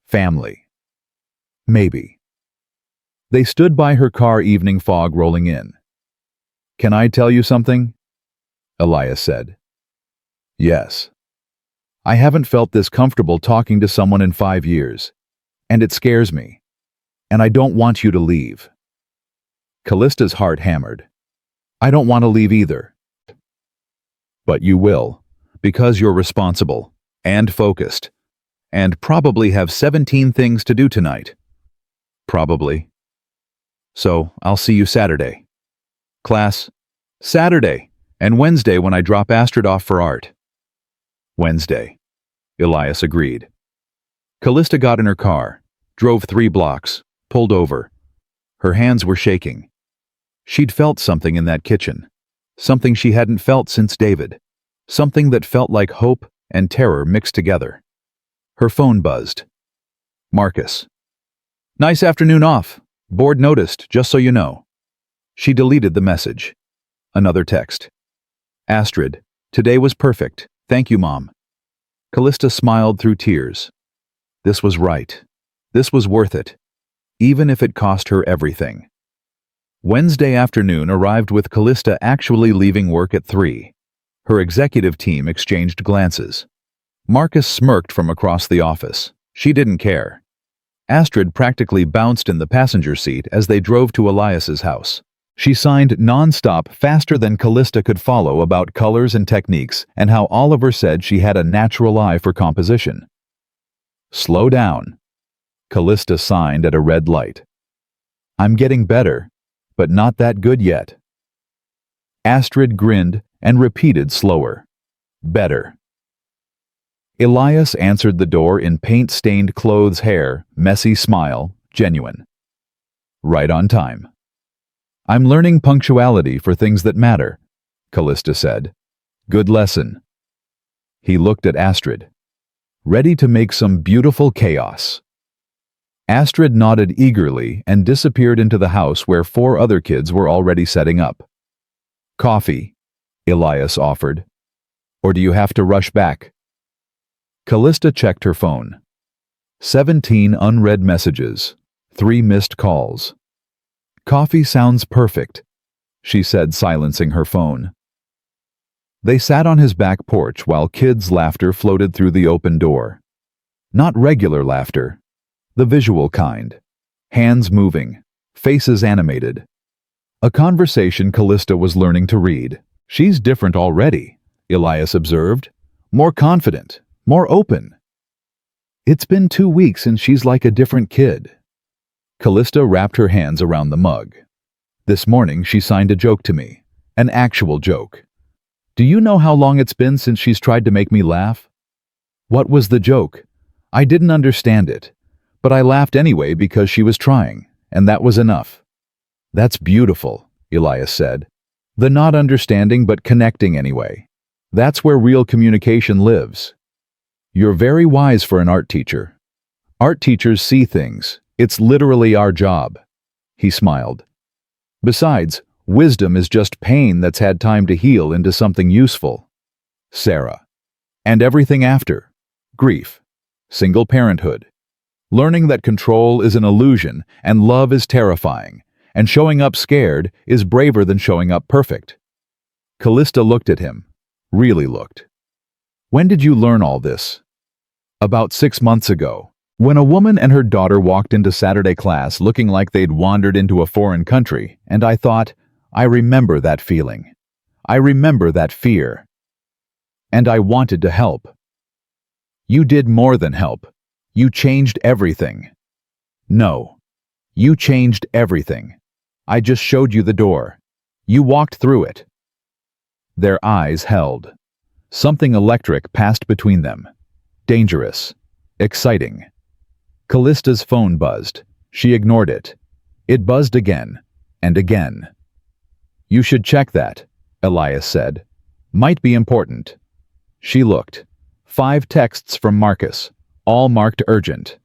Family. Maybe. They stood by her car, evening fog rolling in. Can I tell you something? Elias said. Yes. I haven't felt this comfortable talking to someone in 5 years, and it scares me, and I don't want you to leave. Kalista's heart hammered. I don't want to leave either. But you will, because you're responsible, and focused, and probably have 17 things to do tonight. Probably. So, I'll see you Saturday. Class, Saturday, and Wednesday when I drop Astrid off for art. Wednesday, Elias agreed. Kalista got in her car, drove 3 blocks, pulled over. Her hands were shaking. She'd felt something in that kitchen, something she hadn't felt since David, something that felt like hope and terror mixed together. Her phone buzzed. Marcus. Nice afternoon off. Board noticed, just so you know. She deleted the message. Another text. Astrid, today was perfect. Thank you, Mom. Kalista smiled through tears. This was right. This was worth it, even if it cost her everything. Wednesday afternoon arrived with Kalista actually leaving work at 3. Her executive team exchanged glances. Marcus smirked from across the office. She didn't care. Astrid practically bounced in the passenger seat as they drove to Elias's house. She signed non-stop, faster than Kalista could follow, about colors and techniques and how Oliver said she had a natural eye for composition. Slow down. Kalista signed at a red light. I'm getting better, but not that good yet. Astrid grinned and repeated slower. Better. Elias answered the door in paint-stained clothes, hair, messy smile, genuine. Right on time. I'm learning punctuality for things that matter, Kalista said. Good lesson. He looked at Astrid. Ready to make some beautiful chaos. Astrid nodded eagerly and disappeared into the house where 4 other kids were already setting up. Coffee, Elias offered. Or do you have to rush back? Kalista checked her phone. 17 unread messages, 3 missed calls. Coffee sounds perfect, she said, silencing her phone. They sat on his back porch while kids' laughter floated through the open door. Not regular laughter, the visual kind. Hands moving, faces animated. A conversation Kalista was learning to read. She's different already, Elias observed. More confident, more open. It's been 2 weeks and she's like a different kid. Kalista wrapped her hands around the mug. This morning she signed a joke to me. An actual joke. Do you know how long it's been since she's tried to make me laugh? What was the joke? I didn't understand it, but I laughed anyway because she was trying, and that was enough. That's beautiful, Elias said. The not understanding but connecting anyway. That's where real communication lives. You're very wise for an art teacher. Art teachers see things. It's literally our job. He smiled. Besides, wisdom is just pain that's had time to heal into something useful. Sarah. And everything after. Grief. Single parenthood. Learning that control is an illusion and love is terrifying, and showing up scared is braver than showing up perfect. Kalista looked at him. Really looked. When did you learn all this? About 6 months ago, when a woman and her daughter walked into Saturday class looking like they'd wandered into a foreign country, and I thought, I remember that feeling. I remember that fear. And I wanted to help. You did more than help. You changed everything. No. You changed everything. I just showed you the door. You walked through it. Their eyes held. Something electric passed between them. Dangerous. Exciting. Kalista's phone buzzed. She ignored it. It buzzed again. And again. You should check that, Elias said. Might be important. She looked. 5 texts from Marcus, all marked urgent.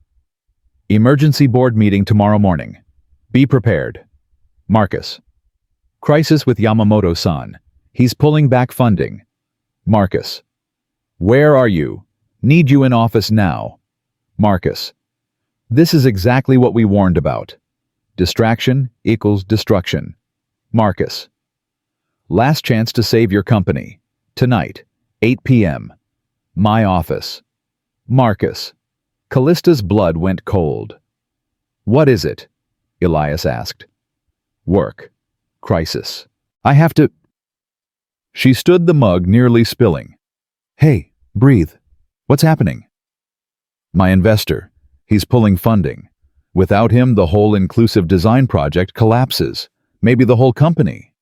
Emergency board meeting tomorrow morning. Be prepared. Marcus. Crisis with Yamamoto-san. He's pulling back funding. Marcus. Where are you? Need you in office now. Marcus. This is exactly what we warned about. Distraction equals destruction. Marcus. Last chance to save your company. Tonight, 8 p.m. My office. Marcus. Kalista's blood went cold. What is it? Elias asked. Work. Crisis. I have to... She stood the mug nearly spilling. Hey, breathe. What's happening? My investor. He's pulling funding. Without him, the whole inclusive design project collapses. Maybe the whole company.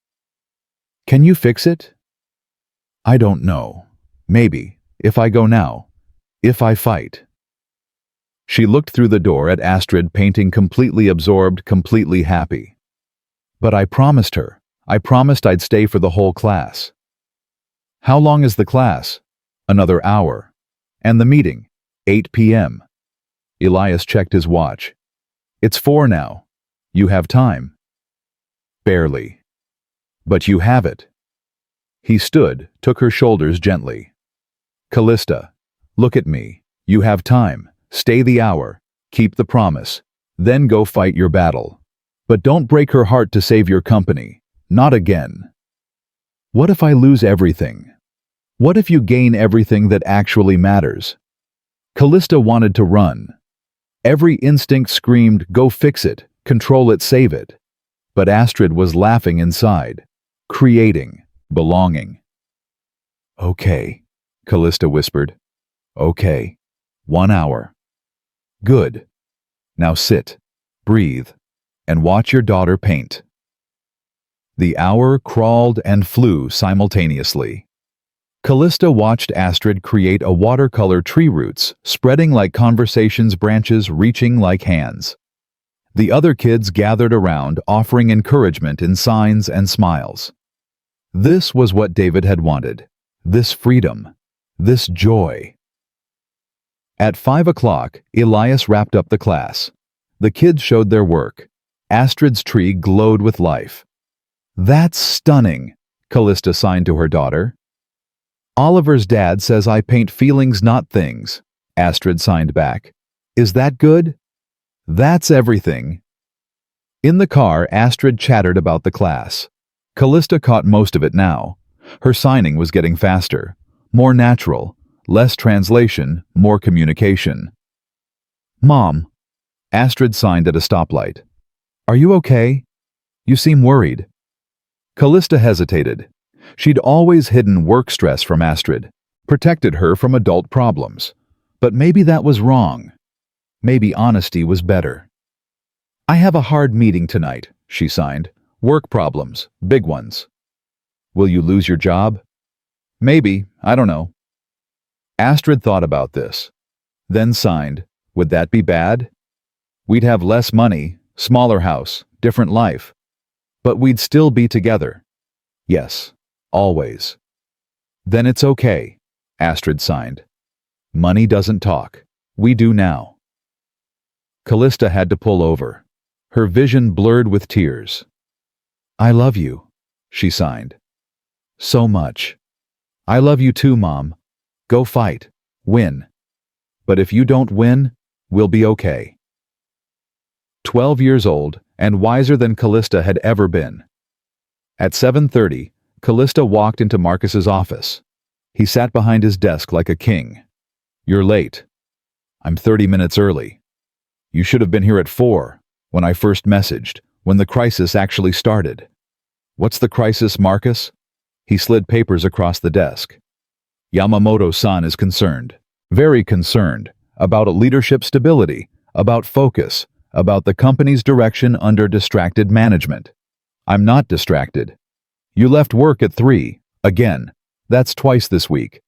Can you fix it? I don't know. Maybe. If I go now. If I fight. She looked through the door at Astrid painting, completely absorbed, completely happy. But I promised her. I promised I'd stay for the whole class. How long is the class? Another hour. And the meeting? 8 p.m. Elias checked his watch. It's 4 now. You have time. Barely. But you have it. He stood, took her shoulders gently. Kalista, look at me. You have time. Stay the hour. Keep the promise. Then go fight your battle. But don't break her heart to save your company. Not again. What if I lose everything? What if you gain everything that actually matters? Kalista wanted to run. Every instinct screamed, go fix it, control it, save it. But Astrid was laughing inside, creating, belonging. Okay, Kalista whispered. Okay, 1 hour. Good. Now sit, breathe, and watch your daughter paint. The hour crawled and flew simultaneously. Kalista watched Astrid create a watercolor tree roots, spreading like conversation's branches, reaching like hands. The other kids gathered around, offering encouragement in signs and smiles. This was what David had wanted. This freedom. This joy. At 5 o'clock, Elias wrapped up the class. The kids showed their work. Astrid's tree glowed with life. That's stunning, Kalista signed to her daughter. Oliver's dad says I paint feelings, not things, Astrid signed back. Is that good? That's everything. In the car, Astrid chattered about the class. Kalista caught most of it now. Her signing was getting faster, more natural, less translation, more communication. Mom, Astrid signed at a stoplight. Are you okay? You seem worried. Kalista hesitated. She'd always hidden work stress from Astrid, protected her from adult problems. But maybe that was wrong. Maybe honesty was better. I have a hard meeting tonight, she signed. Work problems, big ones. Will you lose your job? Maybe, I don't know. Astrid thought about this, then signed. Would that be bad? We'd have less money, smaller house, different life. But we'd still be together. Yes, always. Then it's okay, Astrid signed. Money doesn't talk. We do now. Kalista had to pull over. Her vision blurred with tears. I love you, she signed. So much. I love you too, Mom. Go fight. Win. But if you don't win, we'll be okay. 12 years old and wiser than Kalista had ever been. At 7:30, Kalista walked into Marcus's office. He sat behind his desk like a king. You're late. I'm 30 minutes early. You should have been here at 4, when I first messaged, when the crisis actually started. What's the crisis, Marcus? He slid papers across the desk. Yamamoto-san is concerned, very concerned, about leadership stability, about focus, about the company's direction under distracted management. I'm not distracted. You left work at 3, again. That's twice this week.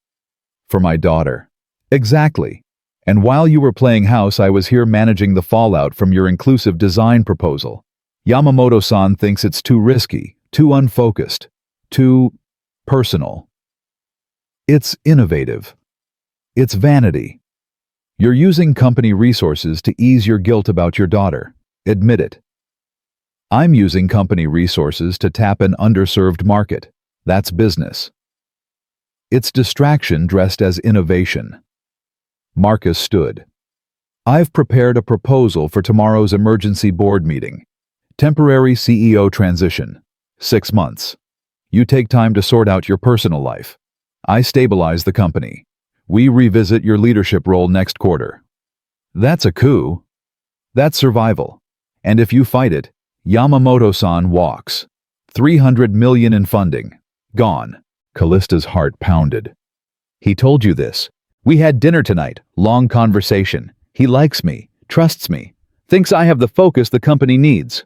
For my daughter. Exactly. And while you were playing house, I was here managing the fallout from your inclusive design proposal. Yamamoto-san thinks it's too risky, too unfocused, too personal. It's innovative. It's vanity. You're using company resources to ease your guilt about your daughter. Admit it. I'm using company resources to tap an underserved market. That's business. It's distraction dressed as innovation. Marcus stood. I've prepared a proposal for tomorrow's emergency board meeting. Temporary CEO transition. 6 months. You take time to sort out your personal life. I stabilize the company. We revisit your leadership role next quarter. That's a coup. That's survival. And if you fight it, Yamamoto-san walks. 300 million in funding. Gone. Kalista's heart pounded. He told you this. We had dinner tonight, long conversation. He likes me, trusts me, thinks I have the focus the company needs.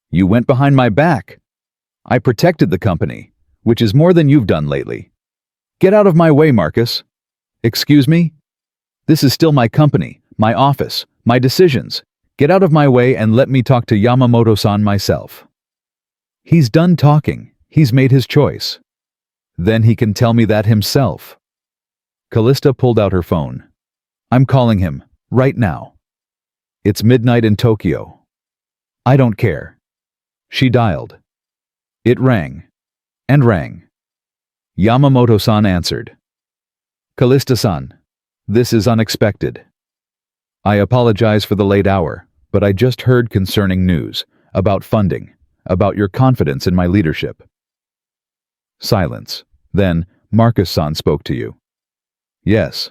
You went behind my back. I protected the company, which is more than you've done lately. Get out of my way, Marcus. Excuse me? This is still my company, my office, my decisions. Get out of my way and let me talk to Yamamoto-san myself. He's done talking. He's made his choice. Then he can tell me that himself. Kalista pulled out her phone. I'm calling him, right now. It's midnight in Tokyo. I don't care. She dialed. It rang. And rang. Yamamoto-san answered. Kalista-san, this is unexpected. I apologize for the late hour, but I just heard concerning news, about funding, about your confidence in my leadership. Silence. Then, Marcus-san spoke to you. Yes.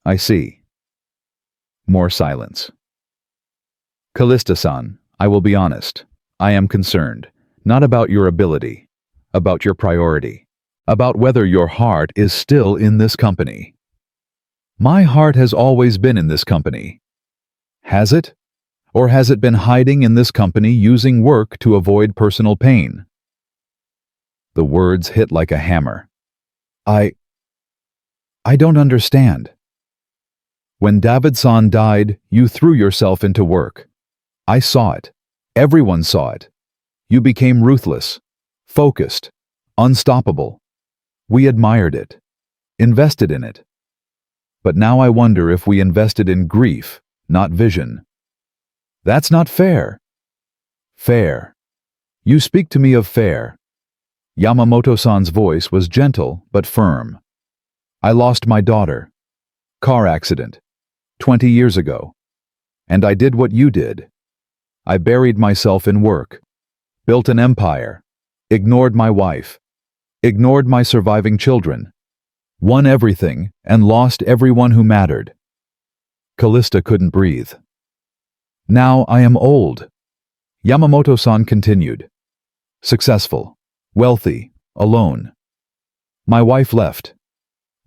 I see. More silence. Kalista-san, I will be honest. I am concerned, not about your ability, about your priority, about whether your heart is still in this company. My heart has always been in this company. Has it? Or has it been hiding in this company using work to avoid personal pain? The words hit like a hammer. I don't understand. When David-san died, you threw yourself into work. I saw it. Everyone saw it. You became ruthless, focused, unstoppable. We admired it, invested in it. But now I wonder if we invested in grief, not vision. That's not fair. Fair. You speak to me of fair. Yamamoto-san's voice was gentle but firm. I lost my daughter. Car accident. 20 years ago. And I did what you did. I buried myself in work. Built an empire. Ignored my wife. Ignored my surviving children. Won everything and lost everyone who mattered. Kalista couldn't breathe. Now I am old. Yamamoto-san continued. Successful. Wealthy. Alone. My wife left.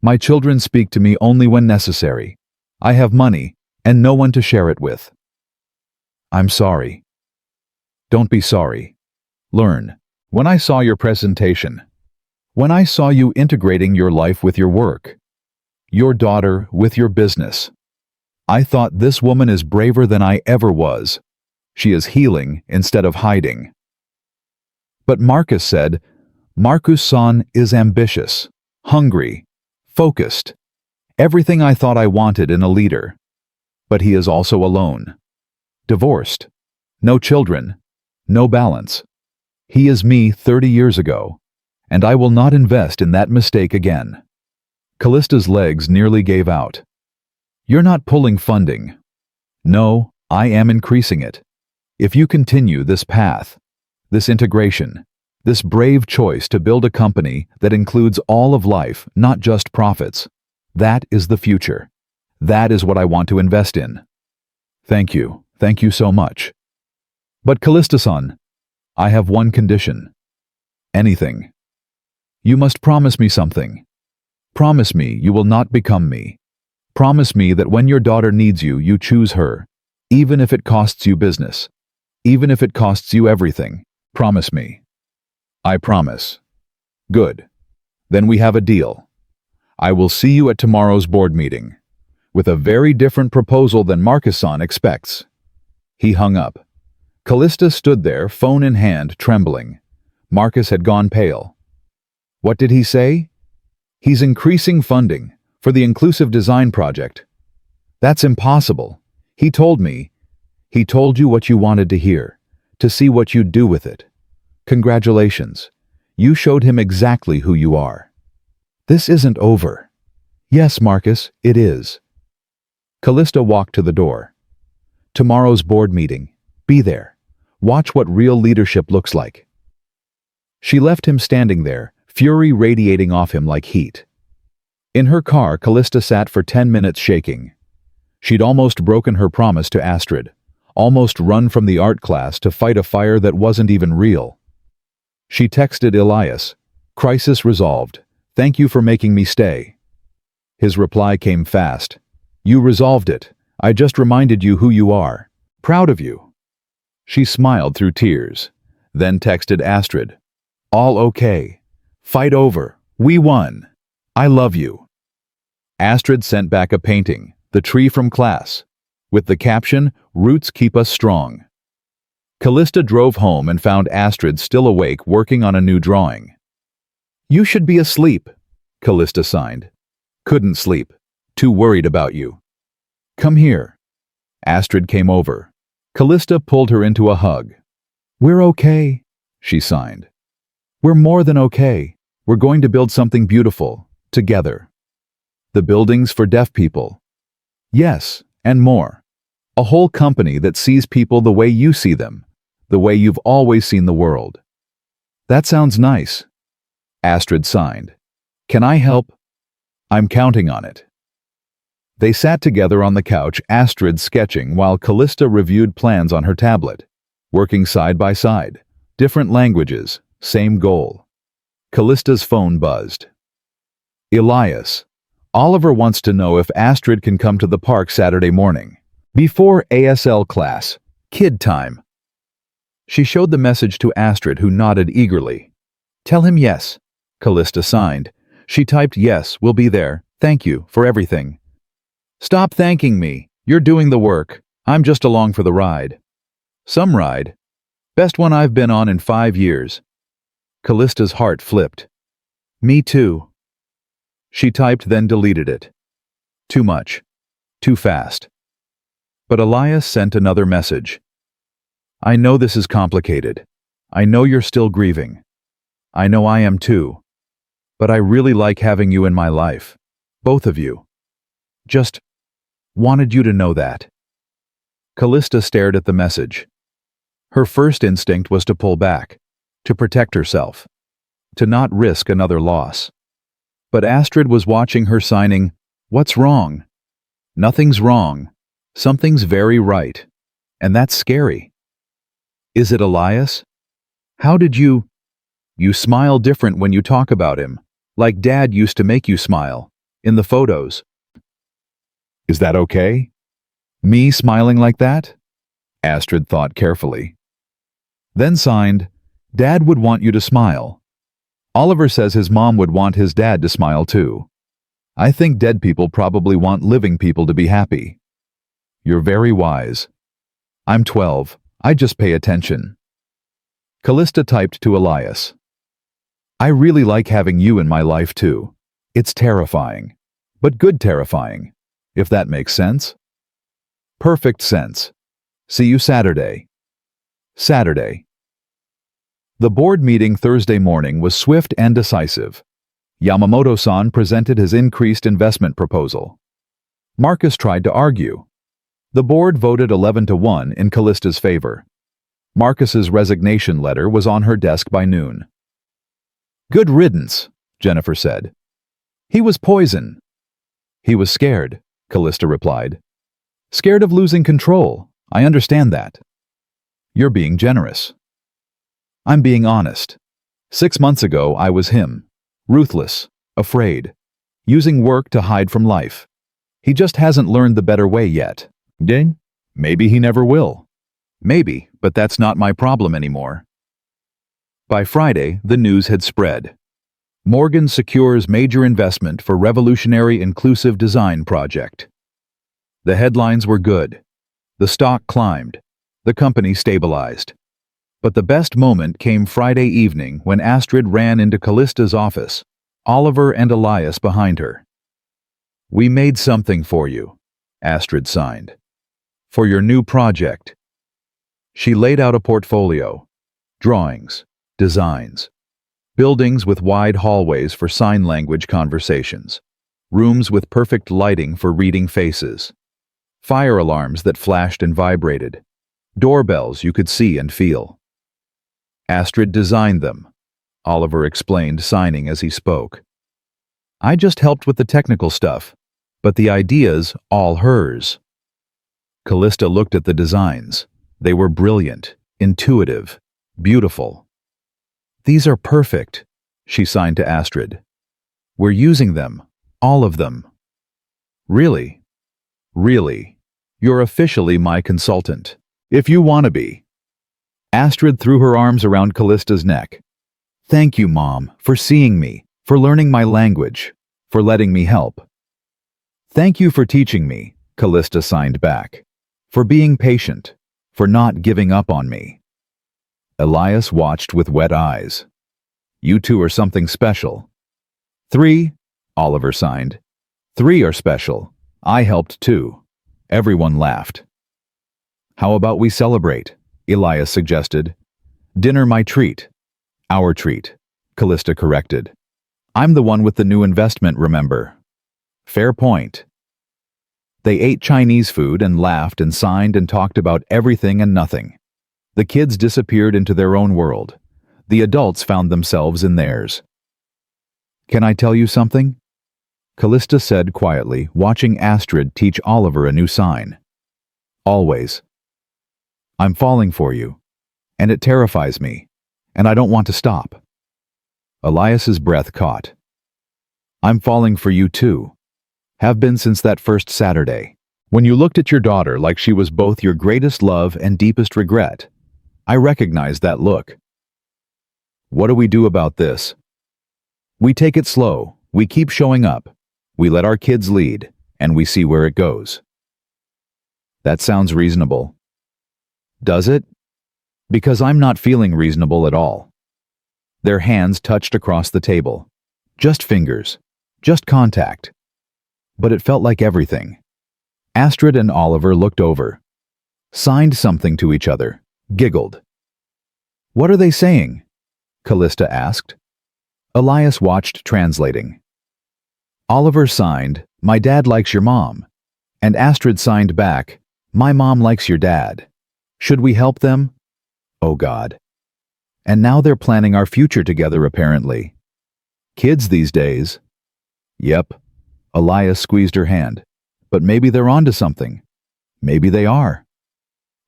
My children speak to me only when necessary. I have money and no one to share it with. I'm sorry. Don't be sorry. Learn. When I saw your presentation, when I saw you integrating your life with your work, your daughter with your business, I thought this woman is braver than I ever was. She is healing instead of hiding. But Marcus said, Marcus-san is ambitious, hungry, focused, everything I thought I wanted in a leader. But he is also alone. Divorced. No children. No balance. He is me 30 years ago, and I will not invest in that mistake again. Kalista's legs nearly gave out. You're not pulling funding. No, I am increasing it. If you continue this path, this integration, this brave choice to build a company that includes all of life, not just profits, that is the future. That is what I want to invest in. Thank you. Thank you so much. But Kalista-san, I have one condition. Anything. You must promise me something. Promise me you will not become me. Promise me that when your daughter needs you, you choose her, even if it costs you business, even if it costs you everything. Promise me. I promise. Good. Then we have a deal. I will see you at tomorrow's board meeting, with a very different proposal than Marcus-san expects. He hung up. Kalista stood there, phone in hand, trembling. Marcus had gone pale. What did he say? He's increasing funding for the inclusive design project. That's impossible. He told me. He told you what you wanted to hear, to see what you'd do with it. Congratulations. You showed him exactly who you are. This isn't over. Yes, Marcus, it is. Kalista walked to the door. Tomorrow's board meeting. Be there. Watch what real leadership looks like. She left him standing there, fury radiating off him like heat. In her car, Kalista sat for 10 minutes shaking. She'd almost broken her promise to Astrid, almost run from the art class to fight a fire that wasn't even real. She texted Elias, "Crisis resolved. Thank you for making me stay." His reply came fast. "You resolved it. I just reminded you who you are. Proud of you." She smiled through tears, then texted Astrid, "All okay. Fight over. We won. I love you." Astrid sent back a painting, the tree from class, with the caption, "Roots keep us strong." Kalista drove home and found Astrid still awake working on a new drawing. "You should be asleep," Kalista signed. "Couldn't sleep. Too worried about you." "Come here." Astrid came over. Kalista pulled her into a hug. "We're okay," she signed. "We're more than okay. We're going to build something beautiful, together. The buildings for deaf people. Yes, and more. A whole company that sees people the way you see them, the way you've always seen the world." "That sounds nice." Astrid signed. "Can I help?" "I'm counting on it." They sat together on the couch, Astrid sketching while Kalista reviewed plans on her tablet, working side by side. Different languages, same goal. Kalista's phone buzzed. "Elias, Oliver wants to know if Astrid can come to the park Saturday morning. Before ASL class. Kid time." She showed the message to Astrid, who nodded eagerly. "Tell him yes." Kalista signed. She typed, "Yes, we'll be there. Thank you for everything." "Stop thanking me. You're doing the work. I'm just along for the ride." "Some ride. Best one I've been on in 5 years." Kalista's heart flipped. "Me too." She typed, then deleted it. Too much. Too fast. But Elias sent another message. "I know this is complicated. I know you're still grieving. I know I am too. But I really like having you in my life. Both of you. Just wanted you to know that. Kalista stared at the message. Her first instinct was to pull back, to protect herself, to not risk another loss. But Astrid was watching her signing, "What's wrong?" "Nothing's wrong. Something's very right. And that's scary." "Is it Elias? How did you—" "You smile different when you talk about him, like Dad used to make you smile, in the photos." "Is that okay? Me smiling like that?" Astrid thought carefully. Then signed, "Dad would want you to smile. Oliver says his mom would want his dad to smile too. I think dead people probably want living people to be happy." "You're very wise." "I'm 12. I just pay attention." Kalista typed to Elias. "I really like having you in my life too. It's terrifying. But good terrifying, if that makes sense." "Perfect sense. See you Saturday." Saturday. The board meeting Thursday morning was swift and decisive. Yamamoto-san presented his increased investment proposal. Marcus tried to argue. The board voted 11-1 in Kalista's favor. Marcus's resignation letter was on her desk by noon. "Good riddance," Jennifer said. "He was poison." "He was scared," Kalista replied. "Scared of losing control. I understand that." "You're being generous." "I'm being honest. 6 months ago, I was him. Ruthless, afraid, using work to hide from life. He just hasn't learned the better way yet." "Ding? Maybe he never will." "Maybe, but that's not my problem anymore." By Friday, the news had spread. Morgan secures major investment for revolutionary inclusive design project. The headlines were good. The stock climbed. The company stabilized. But the best moment came Friday evening when Astrid ran into Kalista's office, Oliver and Elias behind her. "We made something for you," Astrid signed. "For your new project." She laid out a portfolio, drawings, designs, buildings with wide hallways for sign language conversations, rooms with perfect lighting for reading faces, fire alarms that flashed and vibrated, doorbells you could see and feel. Astrid designed them, Oliver explained, signing as he spoke. "I just helped with the technical stuff, but the idea's all hers." Kalista looked at the designs. They were brilliant, intuitive, beautiful. "These are perfect," she signed to Astrid. "We're using them, all of them." "Really? Really? You're officially my consultant. If you want to be." Astrid threw her arms around Kalista's neck. "Thank you, Mom, for seeing me, for learning my language, for letting me help." "Thank you for teaching me," Kalista signed back. "For being patient, for not giving up on me." Elias watched with wet eyes. "You two are something special." "3," Oliver signed. "3 are special. I helped too." Everyone laughed. "How about we celebrate?" Elias suggested. "Dinner my treat." "Our treat," Kalista corrected. "I'm the one with the new investment, remember?" "Fair point." They ate Chinese food and laughed and signed and talked about everything and nothing. The kids disappeared into their own world. The adults found themselves in theirs. "Can I tell you something?" Kalista said quietly, watching Astrid teach Oliver a new sign. "Always. I'm falling for you, and it terrifies me, and I don't want to stop." Elias's breath caught. "I'm falling for you too. Have been since that first Saturday, when you looked at your daughter like she was both your greatest love and deepest regret. I recognize that look." "What do we do about this?" "We take it slow, we keep showing up, we let our kids lead, and we see where it goes." "That sounds reasonable." "Does it?" "Because I'm not feeling reasonable at all." Their hands touched across the table. Just fingers. Just contact. But it felt like everything. Astrid and Oliver looked over. Signed something to each other. Giggled. "What are they saying?" Kalista asked. Elias watched, translating. Oliver signed, "My dad likes your mom." And Astrid signed back, "My mom likes your dad. Should we help them?" Oh God. And now they're planning our future together, apparently. Kids these days. Yep. Elias squeezed her hand. But maybe they're onto something. Maybe they are.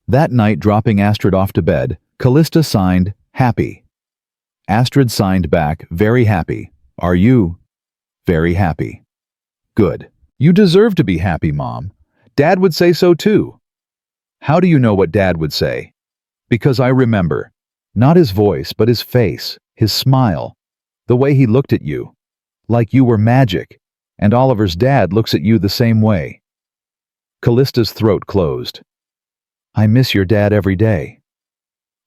That night, dropping Astrid off to bed, Kalista signed, "Happy." Astrid signed back, "Very happy. Are you?" "Very happy." "Good. You deserve to be happy, Mom. Dad would say so too." "How do you know what Dad would say?" "Because I remember. Not his voice, but his face, his smile, the way he looked at you. Like you were magic, and Oliver's dad looks at you the same way." Kalista's throat closed. "I miss your dad every day."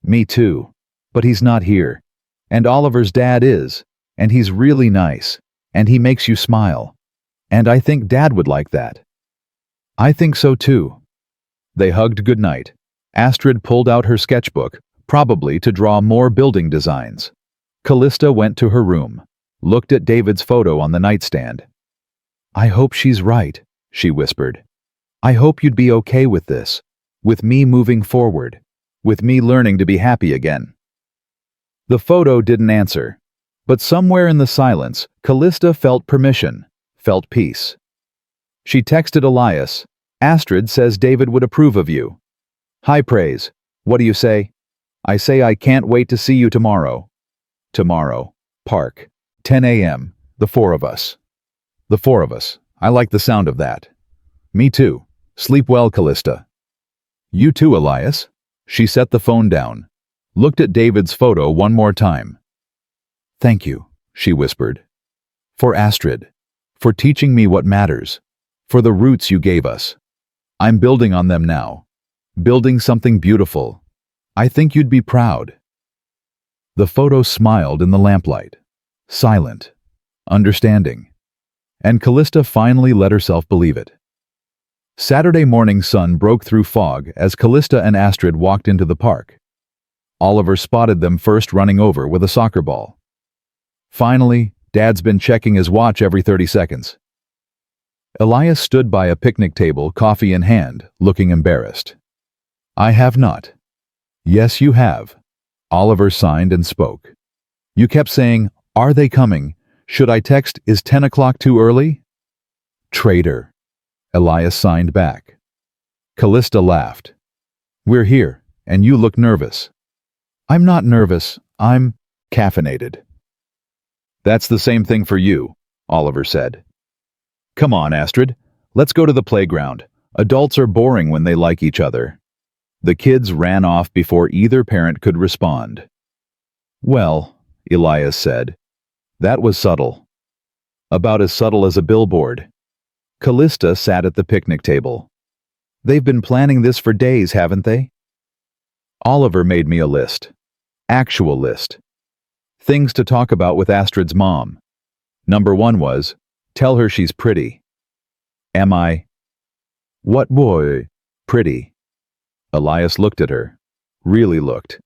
"Me too. But he's not here. And Oliver's dad is, and he's really nice, and he makes you smile. And I think Dad would like that." "I think so too." They hugged goodnight. Astrid pulled out her sketchbook, probably to draw more building designs. Kalista went to her room, looked at David's photo on the nightstand. "I hope she's right," she whispered. "I hope you'd be okay with this, with me moving forward, with me learning to be happy again." The photo didn't answer, but somewhere in the silence, Kalista felt permission, felt peace. She texted Elias, "Astrid says David would approve of you. High praise. What do you say?" "I say I can't wait to see you tomorrow." Tomorrow. Park. 10 a.m. The four of us. The four of us. I like the sound of that. Me too. Sleep well, Kalista. You too, Elias. She set the phone down, looked at David's photo one more time. "Thank you," she whispered. "For Astrid. For teaching me what matters. For the roots you gave us. I'm building on them now. Building something beautiful. I think you'd be proud." The photo smiled in the lamplight. Silent. Understanding. And Kalista finally let herself believe it. Saturday morning sun broke through fog as Kalista and Astrid walked into the park. Oliver spotted them first, running over with a soccer ball. Finally, Dad's been checking his watch every 30 seconds. Elias stood by a picnic table, coffee in hand, looking embarrassed. "I have not." "Yes, you have." Oliver signed and spoke. "You kept saying, 'Are they coming? Should I text, is 10 o'clock too early?'" "Traitor." Elias signed back. Kalista laughed. "We're here, and you look nervous." "I'm not nervous. I'm caffeinated." "That's the same thing for you," Oliver said. "Come on, Astrid. Let's go to the playground. Adults are boring when they like each other." The kids ran off before either parent could respond. "Well," Elias said, "that was subtle. About as subtle as a billboard." Kalista sat at the picnic table. "They've been planning this for days, haven't they?" Oliver made me a list. Actual list. Things to talk about with Astrid's mom. Number 1 was, tell her she's pretty. "Am I?" "What boy? Pretty." Elias looked at her. Really looked.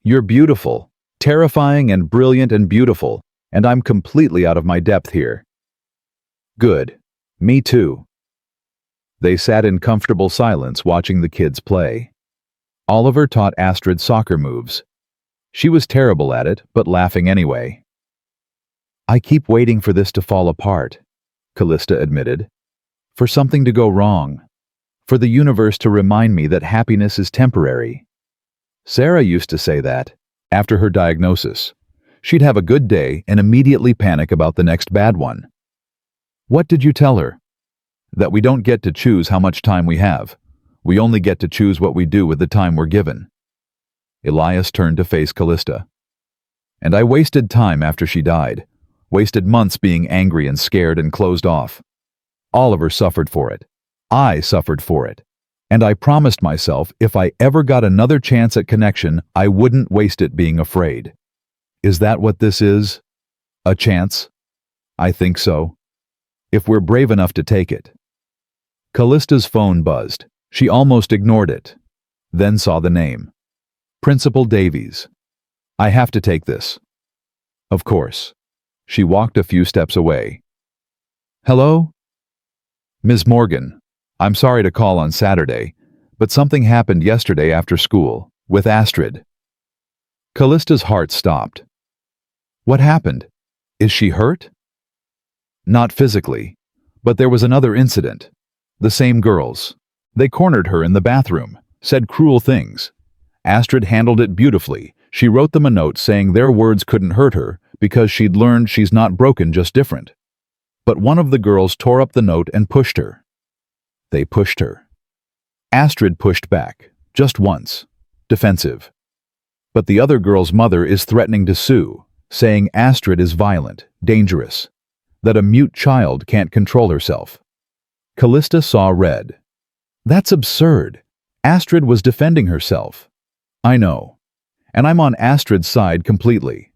"You're beautiful. Terrifying and brilliant and beautiful, and I'm completely out of my depth here." "Good. Me too." They sat in comfortable silence watching the kids play. Oliver taught Astrid soccer moves. She was terrible at it, but laughing anyway. "I keep waiting for this to fall apart," Kalista admitted. "For something to go wrong. For the universe to remind me that happiness is temporary. Sarah used to say that, after her diagnosis. She'd have a good day and immediately panic about the next bad one." "What did you tell her?" "That we don't get to choose how much time we have. We only get to choose what we do with the time we're given." Elias turned to face Kalista. "And I wasted time after she died. Wasted months being angry and scared and closed off. Oliver suffered for it. I suffered for it. And I promised myself if I ever got another chance at connection, I wouldn't waste it being afraid. Is that what this is? A chance? I think so. If we're brave enough to take it." Kalista's phone buzzed. She almost ignored it. Then saw the name. Principal Davies. "I have to take this." Of course. She walked a few steps away. Hello? Ms. Morgan, I'm sorry to call on Saturday, but something happened yesterday after school, with Astrid. Kalista's heart stopped. What happened? Is she hurt? Not physically, but there was another incident. The same girls. They cornered her in the bathroom, said cruel things. Astrid handled it beautifully. She wrote them a note saying their words couldn't hurt her because she'd learned she's not broken, just different. But one of the girls tore up the note and pushed her. They pushed her. Astrid pushed back, just once, defensive. But the other girl's mother is threatening to sue, saying Astrid is violent, dangerous, that a mute child can't control herself. Kalista saw red. That's absurd. Astrid was defending herself. I know. And I'm on Astrid's side completely.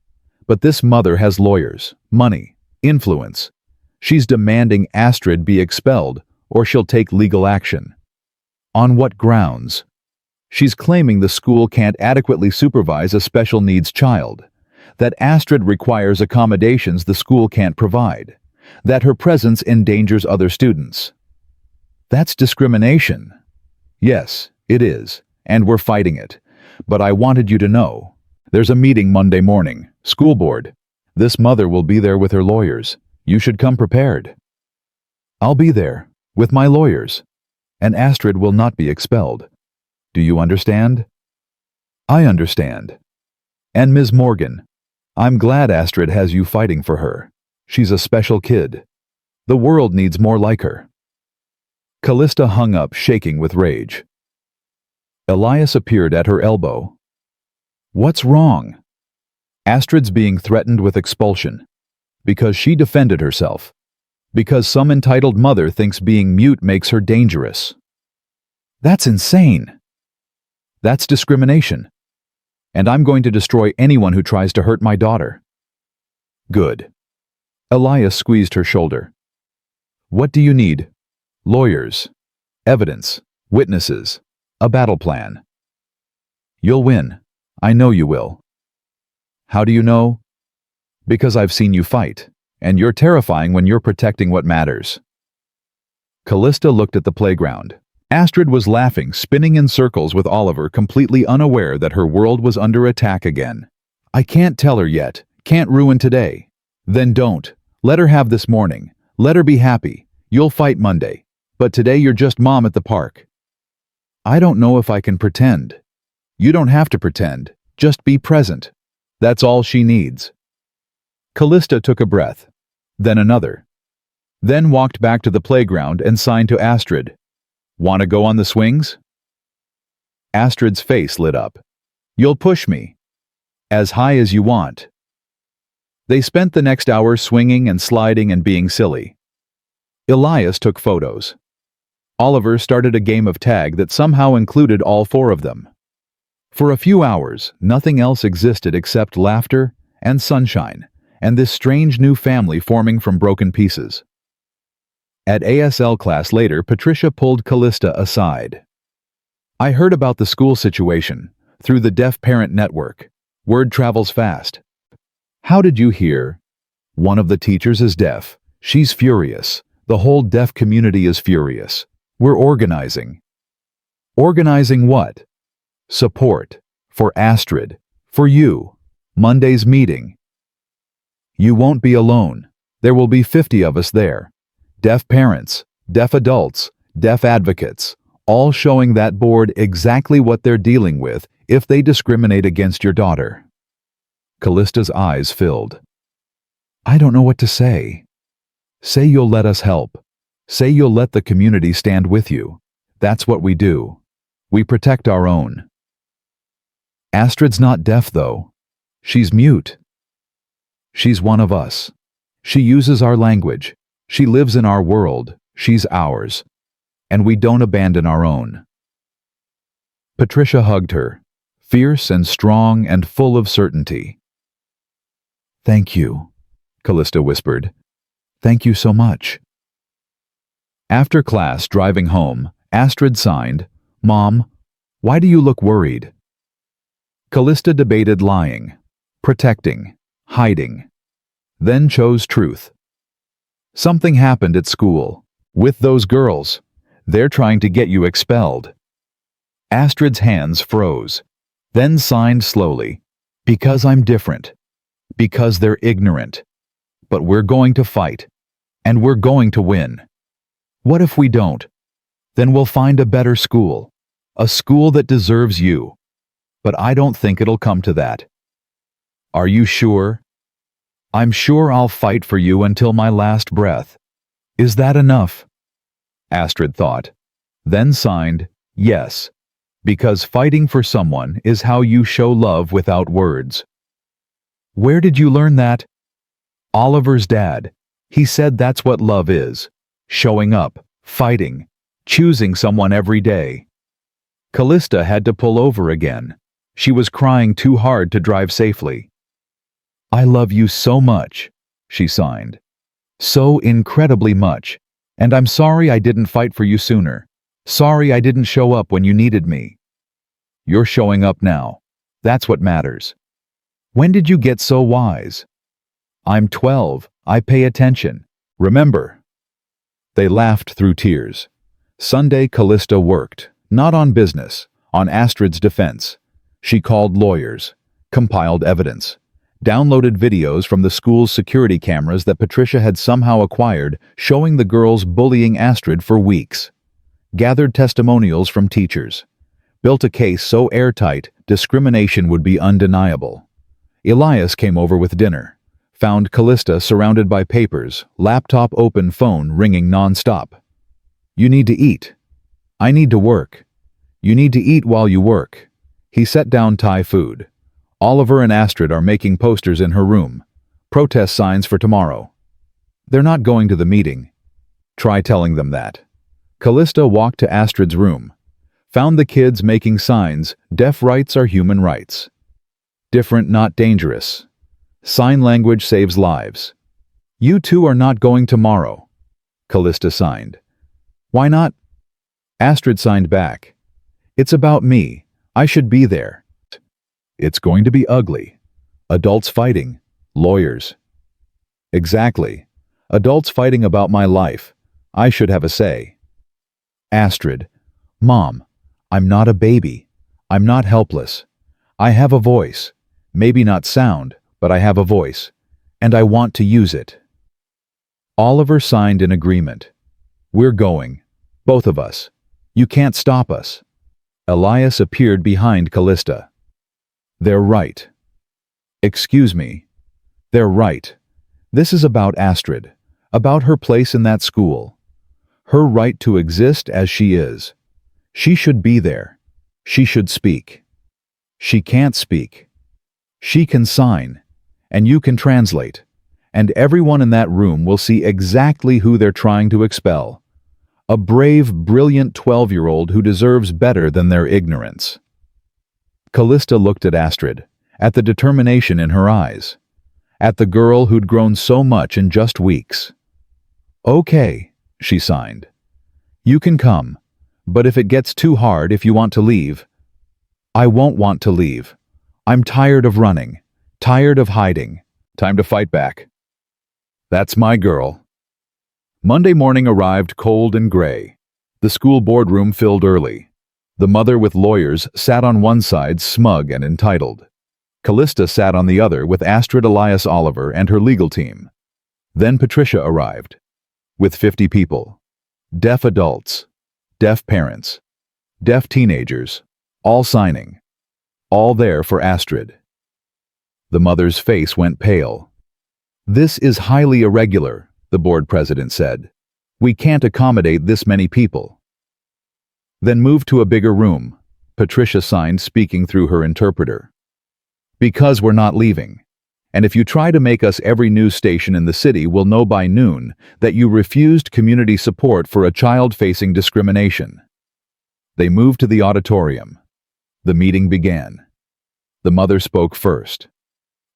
But this mother has lawyers, money, influence. She's demanding Astrid be expelled or she'll take legal action. On what grounds? She's claiming the school can't adequately supervise a special needs child, that Astrid requires accommodations the school can't provide, that her presence endangers other students. That's discrimination. Yes, it is, and we're fighting it. But I wanted you to know. There's a meeting Monday morning, school board. This mother will be there with her lawyers. You should come prepared. I'll be there, with my lawyers, and Astrid will not be expelled. Do you understand? I understand. And Ms. Morgan, I'm glad Astrid has you fighting for her. She's a special kid. The world needs more like her. Kalista hung up, shaking with rage. Elias appeared at her elbow. What's wrong? Astrid's being threatened with expulsion. Because she defended herself. Because some entitled mother thinks being mute makes her dangerous. That's insane. That's discrimination. And I'm going to destroy anyone who tries to hurt my daughter. Good. Elias squeezed her shoulder. What do you need? Lawyers. Evidence. Witnesses. A battle plan. You'll win. I know you will. How do you know? Because I've seen you fight, and you're terrifying when you're protecting what matters. Kalista looked at the playground. Astrid was laughing, spinning in circles with Oliver, completely unaware that her world was under attack again. I can't tell her yet. Can't ruin today. Then don't. Let her have this morning. Let her be happy. You'll fight Monday. But today you're just mom at the park. I don't know if I can pretend. You don't have to pretend. Just be present. That's all she needs. Kalista took a breath. Then another. Then walked back to the playground and signed to Astrid. Want to go on the swings? Astrid's face lit up. You'll push me. As high as you want. They spent the next hour swinging and sliding and being silly. Elias took photos. Oliver started a game of tag that somehow included all four of them. For a few hours, nothing else existed except laughter and sunshine, and this strange new family forming from broken pieces. At ASL class later, Patricia pulled Kalista aside. I heard about the school situation, through the deaf parent network. Word travels fast. How did you hear? One of the teachers is deaf. She's furious. The whole deaf community is furious. We're organizing. Organizing what? Support. For Astrid. For you. Monday's meeting. You won't be alone. There will be 50 of us there. Deaf parents, deaf adults, deaf advocates, all showing that board exactly what they're dealing with if they discriminate against your daughter. Kalista's eyes filled. I don't know what to say. Say you'll let us help. Say you'll let the community stand with you. That's what we do. We protect our own. Astrid's not deaf, though. She's mute. She's one of us. She uses our language. She lives in our world. She's ours. And we don't abandon our own. Patricia hugged her, fierce and strong and full of certainty. Thank you, Kalista whispered. Thank you so much. After class, driving home, Astrid signed, Mom, why do you look worried? Kalista debated lying, protecting, hiding, then chose truth. Something happened at school. With those girls. They're trying to get you expelled. Astrid's hands froze, then signed slowly. Because I'm different. Because they're ignorant. But we're going to fight. And we're going to win. What if we don't? Then we'll find a better school. A school that deserves you. But I don't think it'll come to that. Are you sure? I'm sure I'll fight for you until my last breath. Is that enough? Astrid thought, then signed, yes, because fighting for someone is how you show love without words. Where did you learn that? Oliver's dad. He said that's what love is. Showing up, fighting, choosing someone every day. Kalista had to pull over again. She was crying too hard to drive safely. I love you so much, she signed. So incredibly much. And I'm sorry I didn't fight for you sooner. Sorry I didn't show up when you needed me. You're showing up now. That's what matters. When did you get so wise? I'm 12. I pay attention. Remember. They laughed through tears. Sunday Kalista worked, not on business, on Astrid's defense. She called lawyers, compiled evidence, downloaded videos from the school's security cameras that Patricia had somehow acquired showing the girls bullying Astrid for weeks, gathered testimonials from teachers, built a case so airtight discrimination would be undeniable. Elias came over with dinner, found Kalista surrounded by papers, laptop open, phone ringing non-stop. You need to eat. I need to work. You need to eat while you work. He set down Thai food. Oliver and Astrid are making posters in her room. Protest signs for tomorrow. They're not going to the meeting. Try telling them that. Kalista walked to Astrid's room. Found the kids making signs, deaf rights are human rights. Different, not dangerous. Sign language saves lives. You two are not going tomorrow. Kalista signed. Why not? Astrid signed back. It's about me. I should be there. It's going to be ugly. Adults fighting. Lawyers. Exactly. Adults fighting about my life. I should have a say. Astrid. Mom, I'm not a baby. I'm not helpless. I have a voice. Maybe not sound, but I have a voice. And I want to use it. Oliver signed in agreement. We're going. Both of us. You can't stop us. Elias appeared behind Kalista. They're right. Excuse me. They're right. This is about Astrid, about her place in that school. Her right to exist as she is. She should be there. She should speak. She can't speak. She can sign, and you can translate, and everyone in that room will see exactly who they're trying to expel. A brave, brilliant 12-year-old who deserves better than their ignorance. Kalista looked at Astrid, at the determination in her eyes, at the girl who'd grown so much in just weeks. Okay, she signed. You can come, but if it gets too hard if you want to leave. I won't want to leave. I'm tired of running, tired of hiding. Time to fight back. That's my girl. Monday morning arrived cold and gray. The school boardroom filled early. The mother with lawyers sat on one side, smug and entitled. Kalista sat on the other with Astrid, Elias, Oliver, and her legal team. Then Patricia arrived, with 50 people. Deaf adults, deaf parents, deaf teenagers, all signing. All there for Astrid. The mother's face went pale. This is highly irregular, the board president said. We can't accommodate this many people. Then move to a bigger room, Patricia signed, speaking through her interpreter. Because we're not leaving. And if you try to make us every news station in the city will know by noon that you refused community support for a child facing discrimination. They moved to the auditorium. The meeting began. The mother spoke first.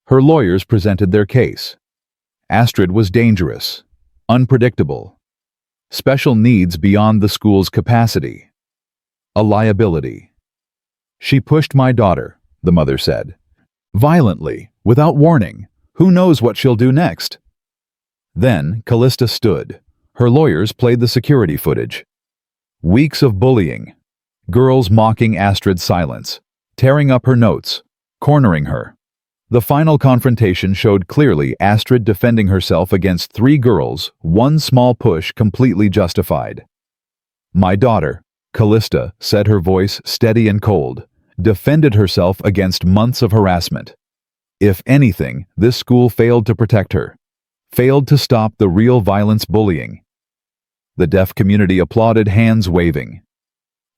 Her lawyers presented their case. Astrid was dangerous, unpredictable, special needs beyond the school's capacity. A liability. She pushed my daughter, the mother said. Violently, without warning, Who knows what she'll do next? Then Kalista stood. Her lawyers played the security footage. Weeks of bullying. Girls mocking Astrid's silence, tearing up her notes, cornering her. The final confrontation showed clearly Astrid defending herself against 3 girls, one small push completely justified. My daughter, Kalista, said, her voice steady and cold, defended herself against months of harassment. If anything, this school failed to protect her, failed to stop the real violence bullying. The deaf community applauded, hands waving.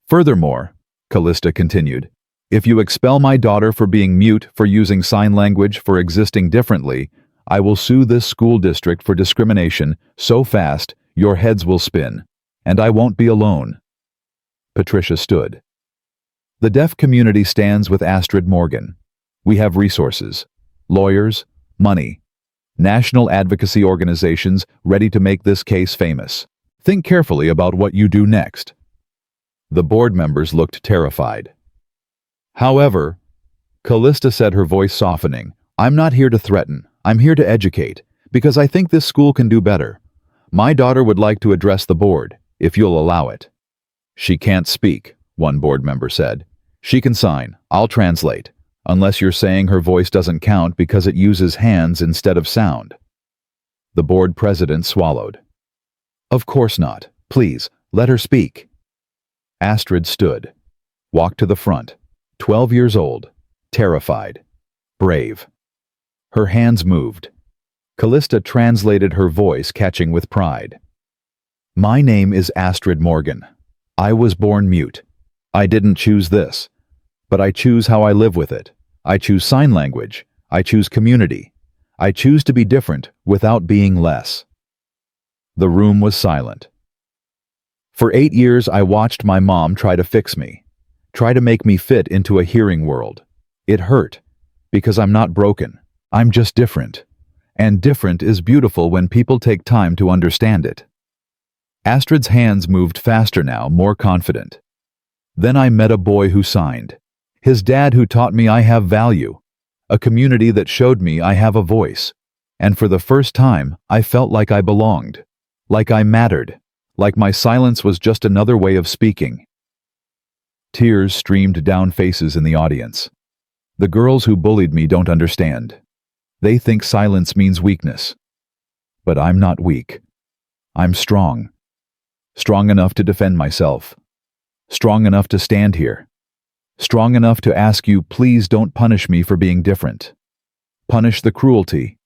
Furthermore, Kalista continued, if you expel my daughter for being mute, for using sign language, for existing differently, I will sue this school district for discrimination so fast your heads will spin, and I won't be alone. Patricia stood. The deaf community stands with Astrid Morgan. We have resources, lawyers, money, national advocacy organizations ready to make this case famous. Think carefully about what you do next. The board members looked terrified. However, Kalista said, her voice softening, I'm not here to threaten. I'm here to educate, because I think this school can do better. My daughter would like to address the board, if you'll allow it. She can't speak, one board member said. She can sign. I'll translate, unless you're saying her voice doesn't count because it uses hands instead of sound. The board president swallowed. Of course not. Please, let her speak. Astrid stood, walked to the front, 12 years old, terrified, brave. Her hands moved. Kalista translated her voice, catching with pride. My name is Astrid Morgan. I was born mute. I didn't choose this, but I choose how I live with it. I choose sign language. I choose community. I choose to be different without being less. The room was silent. For 8 years, I watched my mom try to fix me, try to make me fit into a hearing world. It hurt, because I'm not broken. I'm just different. And different is beautiful when people take time to understand it. Astrid's hands moved faster now, more confident. Then I met a boy who signed. His dad who taught me I have value. A community that showed me I have a voice. And for the first time, I felt like I belonged. Like I mattered. Like my silence was just another way of speaking. Tears streamed down faces in the audience. The girls who bullied me don't understand. They think silence means weakness. But I'm not weak. I'm strong. Strong enough to defend myself. Strong enough to stand here. Strong enough to ask you, please don't punish me for being different. Punish the cruelty.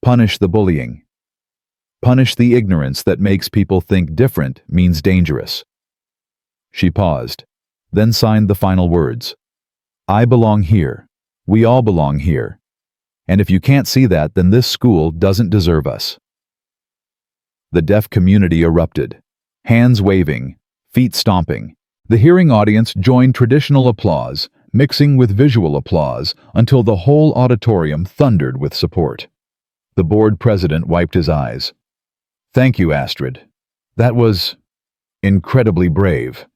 Punish the bullying. Punish the ignorance that makes people think different means dangerous. She paused, then signed the final words. I belong here. We all belong here. And if you can't see that, then this school doesn't deserve us. The deaf community erupted, hands waving, feet stomping. The hearing audience joined traditional applause, mixing with visual applause, until the whole auditorium thundered with support. The board president wiped his eyes. Thank you, Astrid. That was incredibly brave.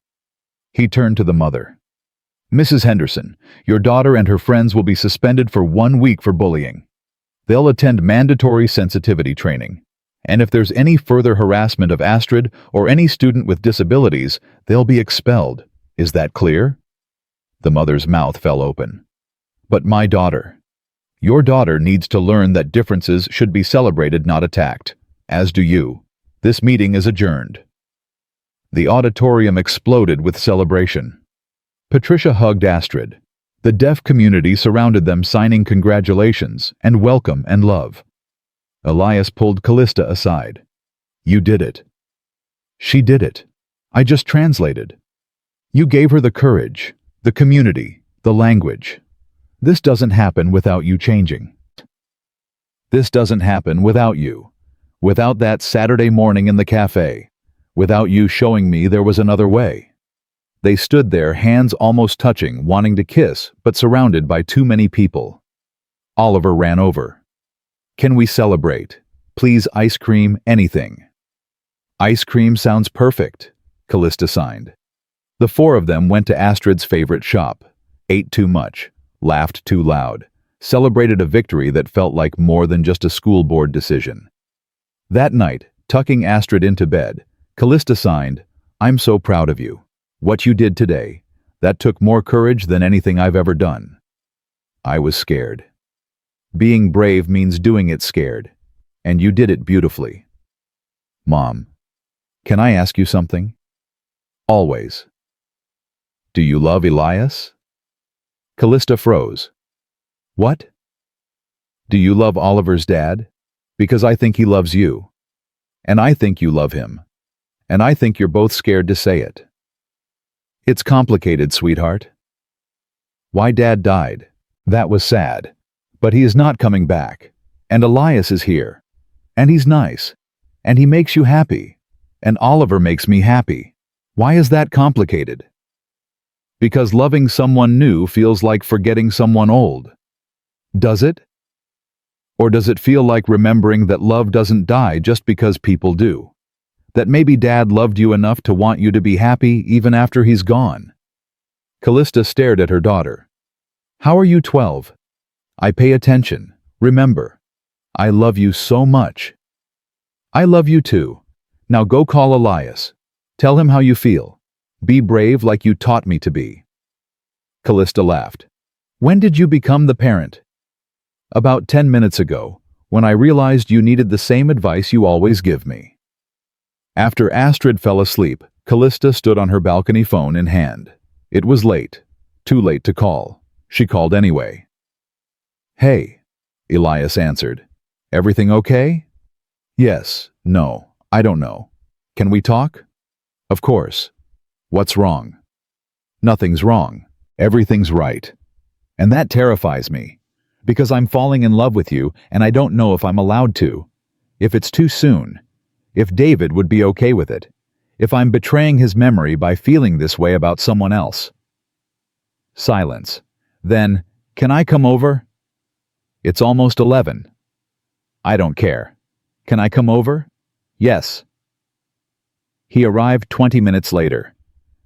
He turned to the mother. Mrs. Henderson, your daughter and her friends will be suspended for 1 week for bullying. They'll attend mandatory sensitivity training. And if there's any further harassment of Astrid or any student with disabilities, they'll be expelled. Is that clear? The mother's mouth fell open. But my daughter. Your daughter needs to learn that differences should be celebrated, not attacked. As do you. This meeting is adjourned. The auditorium exploded with celebration. Patricia hugged Astrid. The deaf community surrounded them, signing congratulations and welcome and love. Elias pulled Kalista aside. You did it. She did it. I just translated. You gave her the courage, the community, the language. This doesn't happen without you changing. This doesn't happen without you. Without that Saturday morning in the cafe. Without you showing me there was another way. They stood there, hands almost touching, wanting to kiss, but surrounded by too many people. Oliver ran over. Can we celebrate? Please, ice cream, anything. Ice cream sounds perfect, Kalista signed. The 4 of them went to Astrid's favorite shop, ate too much, laughed too loud, celebrated a victory that felt like more than just a school board decision. That night, tucking Astrid into bed, Kalista signed, "I'm so proud of you. What you did today, that took more courage than anything I've ever done." I was scared. Being brave means doing it scared, and you did it beautifully. Mom, can I ask you something? Always. Do you love Elias? Kalista froze. What? Do you love Oliver's dad? Because I think he loves you. And I think you love him. And I think you're both scared to say it. It's complicated, sweetheart. Why Dad died. That was sad. But he is not coming back. And Elias is here. And he's nice. And he makes you happy. And Oliver makes me happy. Why is that complicated? Because loving someone new feels like forgetting someone old. Does it? Or does it feel like remembering that love doesn't die just because people do? That maybe Dad loved you enough to want you to be happy even after he's gone? Kalista stared at her daughter. How are you 12? I pay attention. Remember, I love you so much. I love you too. Now go call Elias. Tell him how you feel. Be brave like you taught me to be. Kalista laughed. When did you become the parent? About 10 minutes ago, when I realized you needed the same advice you always give me. After Astrid fell asleep, Kalista stood on her balcony, phone in hand. It was late. Too late to call. She called anyway. Hey, Elias answered. Everything okay? Yes, no, I don't know. Can we talk? Of course. What's wrong? Nothing's wrong. Everything's right. And that terrifies me. Because I'm falling in love with you and I don't know if I'm allowed to. If it's too soon. If David would be okay with it. If I'm betraying his memory by feeling this way about someone else. Silence. Then, can I come over? It's almost 11. I don't care. Can I come over? Yes. He arrived 20 minutes later.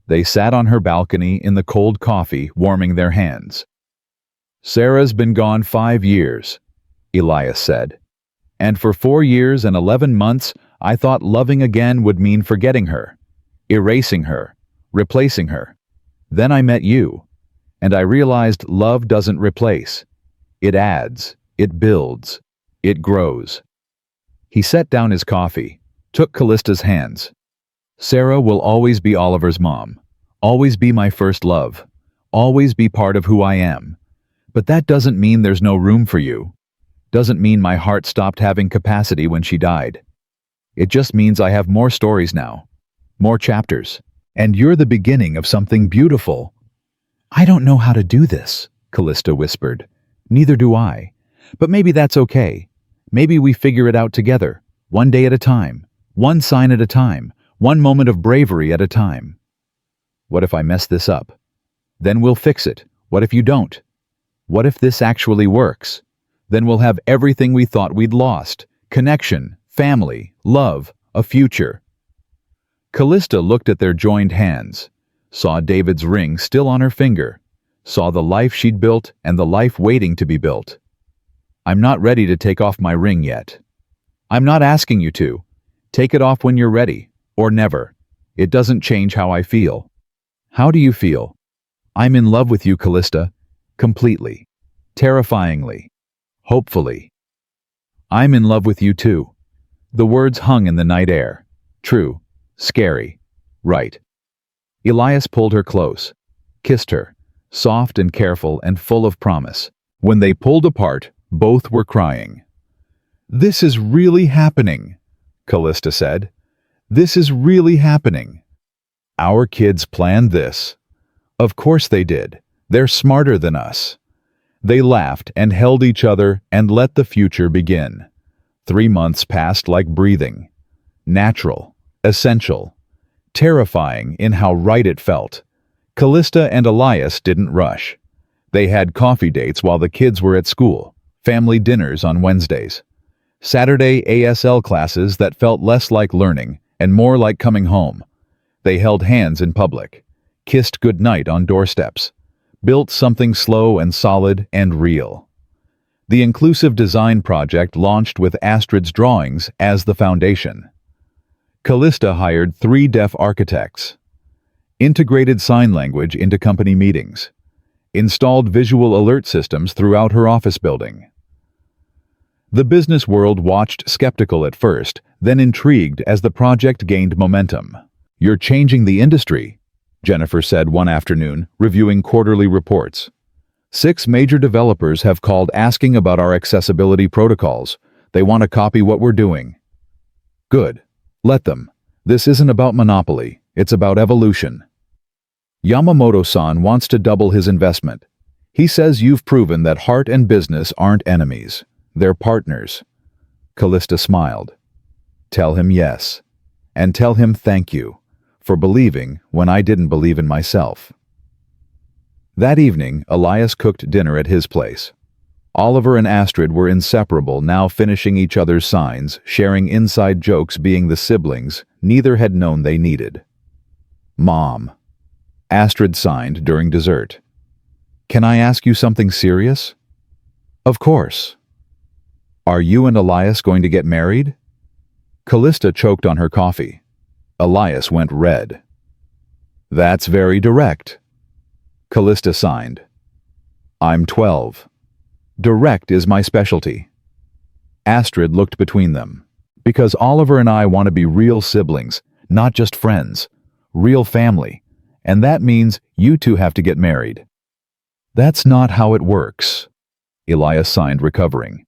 They sat on her balcony in the cold coffee, warming their hands. Sarah's been gone 5 years, Elias said. And for 4 years and 11 months, I thought loving again would mean forgetting her, erasing her, replacing her. Then I met you, and I realized love doesn't replace. It adds, it builds, it grows. He set down his coffee, took Kalista's hands. Sarah will always be Oliver's mom, always be my first love, always be part of who I am. But that doesn't mean there's no room for you. Doesn't mean my heart stopped having capacity when she died. It just means I have more stories now, more chapters, and you're the beginning of something beautiful. I don't know how to do this, Kalista whispered. Neither do I. But maybe that's okay. Maybe we figure it out together, one day at a time, one sign at a time, one moment of bravery at a time. What if I mess this up? Then we'll fix it. What if you don't? What if this actually works? Then we'll have everything we thought we'd lost. Connection, family, love, a future. Kalista looked at their joined hands, saw David's ring still on her finger, saw the life she'd built and the life waiting to be built. I'm not ready to take off my ring yet. I'm not asking you to. Take it off when you're ready, or never. It doesn't change how I feel. How do you feel? I'm in love with you, Kalista. Completely. Terrifyingly. Hopefully. I'm in love with you too. The words hung in the night air. True. Scary. Right. Elias pulled her close, kissed her, soft and careful and full of promise. When they pulled apart, both were crying. This is really happening, Kalista said. This is really happening. Our kids planned this. Of course they did. They're smarter than us. They laughed and held each other and let the future begin. 3 months passed like breathing. Natural, essential, terrifying in how right it felt. Kalista and Elias didn't rush. They had coffee dates while the kids were at school, family dinners on Wednesdays, Saturday ASL classes that felt less like learning and more like coming home. They held hands in public, kissed goodnight on doorsteps, built something slow and solid and real. The inclusive design project launched with Astrid's drawings as the foundation. Kalista hired 3 deaf architects, integrated sign language into company meetings, installed visual alert systems throughout her office building. The business world watched skeptical at first, then intrigued as the project gained momentum. "You're changing the industry," Jennifer said one afternoon, reviewing quarterly reports. 6 major developers have called asking about our accessibility protocols. They want to copy what we're doing. Good. Let them. This isn't about monopoly. It's about evolution. Yamamoto-san wants to double his investment. He says you've proven that heart and business aren't enemies. They're partners. Kalista smiled. Tell him yes. And tell him thank you for believing when I didn't believe in myself. That evening, Elias cooked dinner at his place. Oliver and Astrid were inseparable, now finishing each other's signs, sharing inside jokes, being the siblings neither had known they needed. "Mom," Astrid signed during dessert. "Can I ask you something serious?" "Of course." "Are you and Elias going to get married?" Kalista choked on her coffee. Elias went red. "That's very direct." Kalista signed. "I'm 12. Direct is my specialty." Astrid looked between them. "Because Oliver and I want to be real siblings, not just friends. Real family. And that means you two have to get married." "That's not how it works." Elias signed, recovering.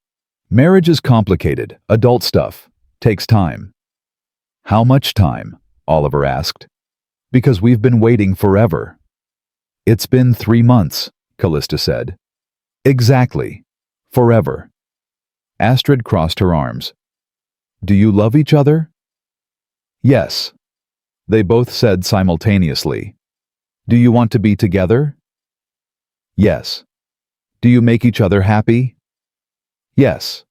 "Marriage is complicated, adult stuff. Takes time." "How much time?" Oliver asked. "Because we've been waiting forever." "It's been 3 months," Kalista said. "Exactly. Forever." Astrid crossed her arms. "Do you love each other?" "Yes." They both said simultaneously. "Do you want to be together?" "Yes." "Do you make each other happy?" "Yes."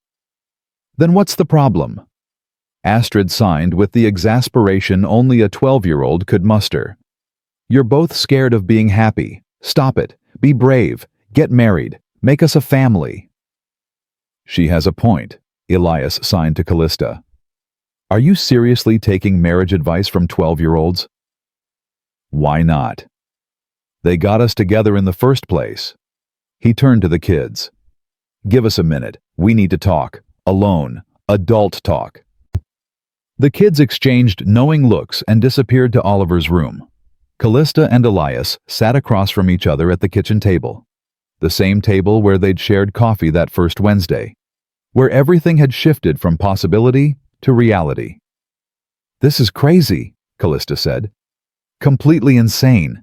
"Then what's the problem?" Astrid signed with the exasperation only a 12-year-old could muster. "You're both scared of being happy. Stop it. Be brave. Get married. Make us a family." "She has a point," Elias signed to Kalista. "Are you seriously taking marriage advice from 12-year-olds? "Why not? They got us together in the first place." He turned to the kids. "Give us a minute. We need to talk. Alone. Adult talk." The kids exchanged knowing looks and disappeared to Oliver's room. Kalista and Elias sat across from each other at the kitchen table. The same table where they'd shared coffee that first Wednesday. Where everything had shifted from possibility to reality. "This is crazy," Kalista said. "Completely insane.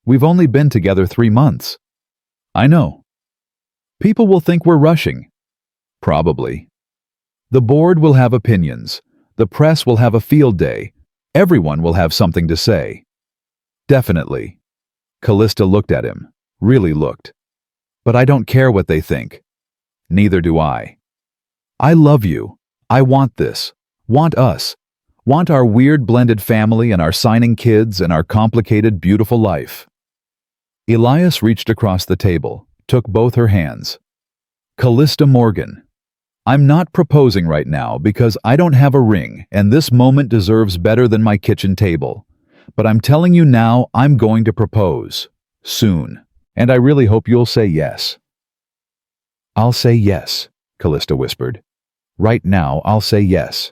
We've only been together 3 months." "I know. People will think we're rushing." "Probably. The board will have opinions. The press will have a field day. Everyone will have something to say." "Definitely." Kalista looked at him. Really looked. "But I don't care what they think." "Neither do I. I love you. I want this. Want us. Want our weird blended family and our signing kids and our complicated, beautiful life." Elias reached across the table, took both her hands. "Kalista Morgan, I'm not proposing right now because I don't have a ring and this moment deserves better than my kitchen table. But I'm telling you now, I'm going to propose. Soon. And I really hope you'll say yes." "I'll say yes," Kalista whispered. "Right now, I'll say yes."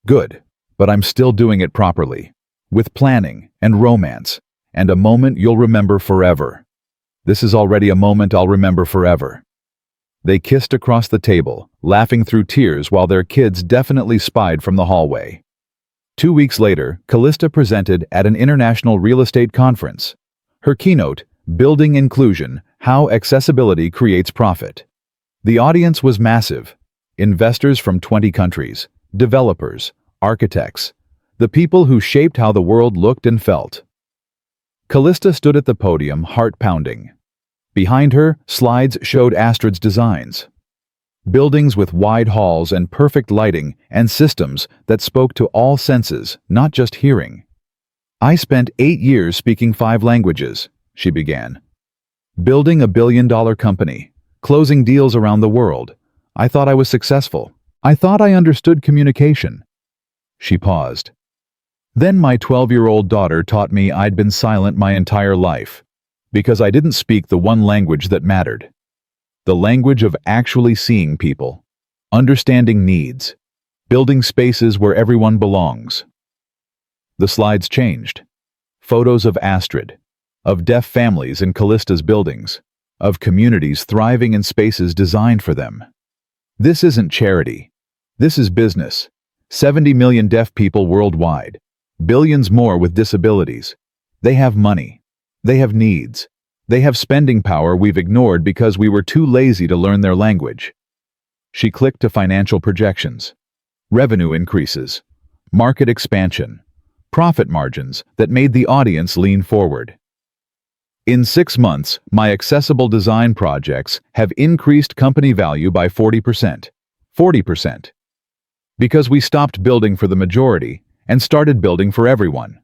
"Good, but I'm still doing it properly. With planning and romance, and a moment you'll remember forever. This is already a moment I'll remember forever." They kissed across the table, laughing through tears while their kids definitely spied from the hallway. 2 weeks later, Kalista presented at an international real estate conference. Her keynote, Building Inclusion, How Accessibility Creates Profit. The audience was massive. Investors from 20 countries, developers, architects, the people who shaped how the world looked and felt. Kalista stood at the podium, heart pounding. Behind her, slides showed Astrid's designs. Buildings with wide halls and perfect lighting and systems that spoke to all senses, not just hearing. "I spent 8 years speaking 5 languages, she began. Building a billion-dollar company, closing deals around the world. I thought I was successful. I thought I understood communication." She paused. "Then my 12-year-old daughter taught me I'd been silent my entire life, because I didn't speak the one language that mattered. The language of actually seeing people, understanding needs, building spaces where everyone belongs." The slides changed. Photos of Astrid, of deaf families in Kalista's buildings, of communities thriving in spaces designed for them. This isn't charity. This is business. 70 million deaf people worldwide. Billions more with disabilities. They have money. They have needs. They have spending power we've ignored because we were too lazy to learn their language. She clicked to financial projections. Revenue increases. Market expansion. Profit margins that made the audience lean forward. "In 6 months, my accessible design projects have increased company value by 40%. 40%. Because we stopped building for the majority and started building for everyone."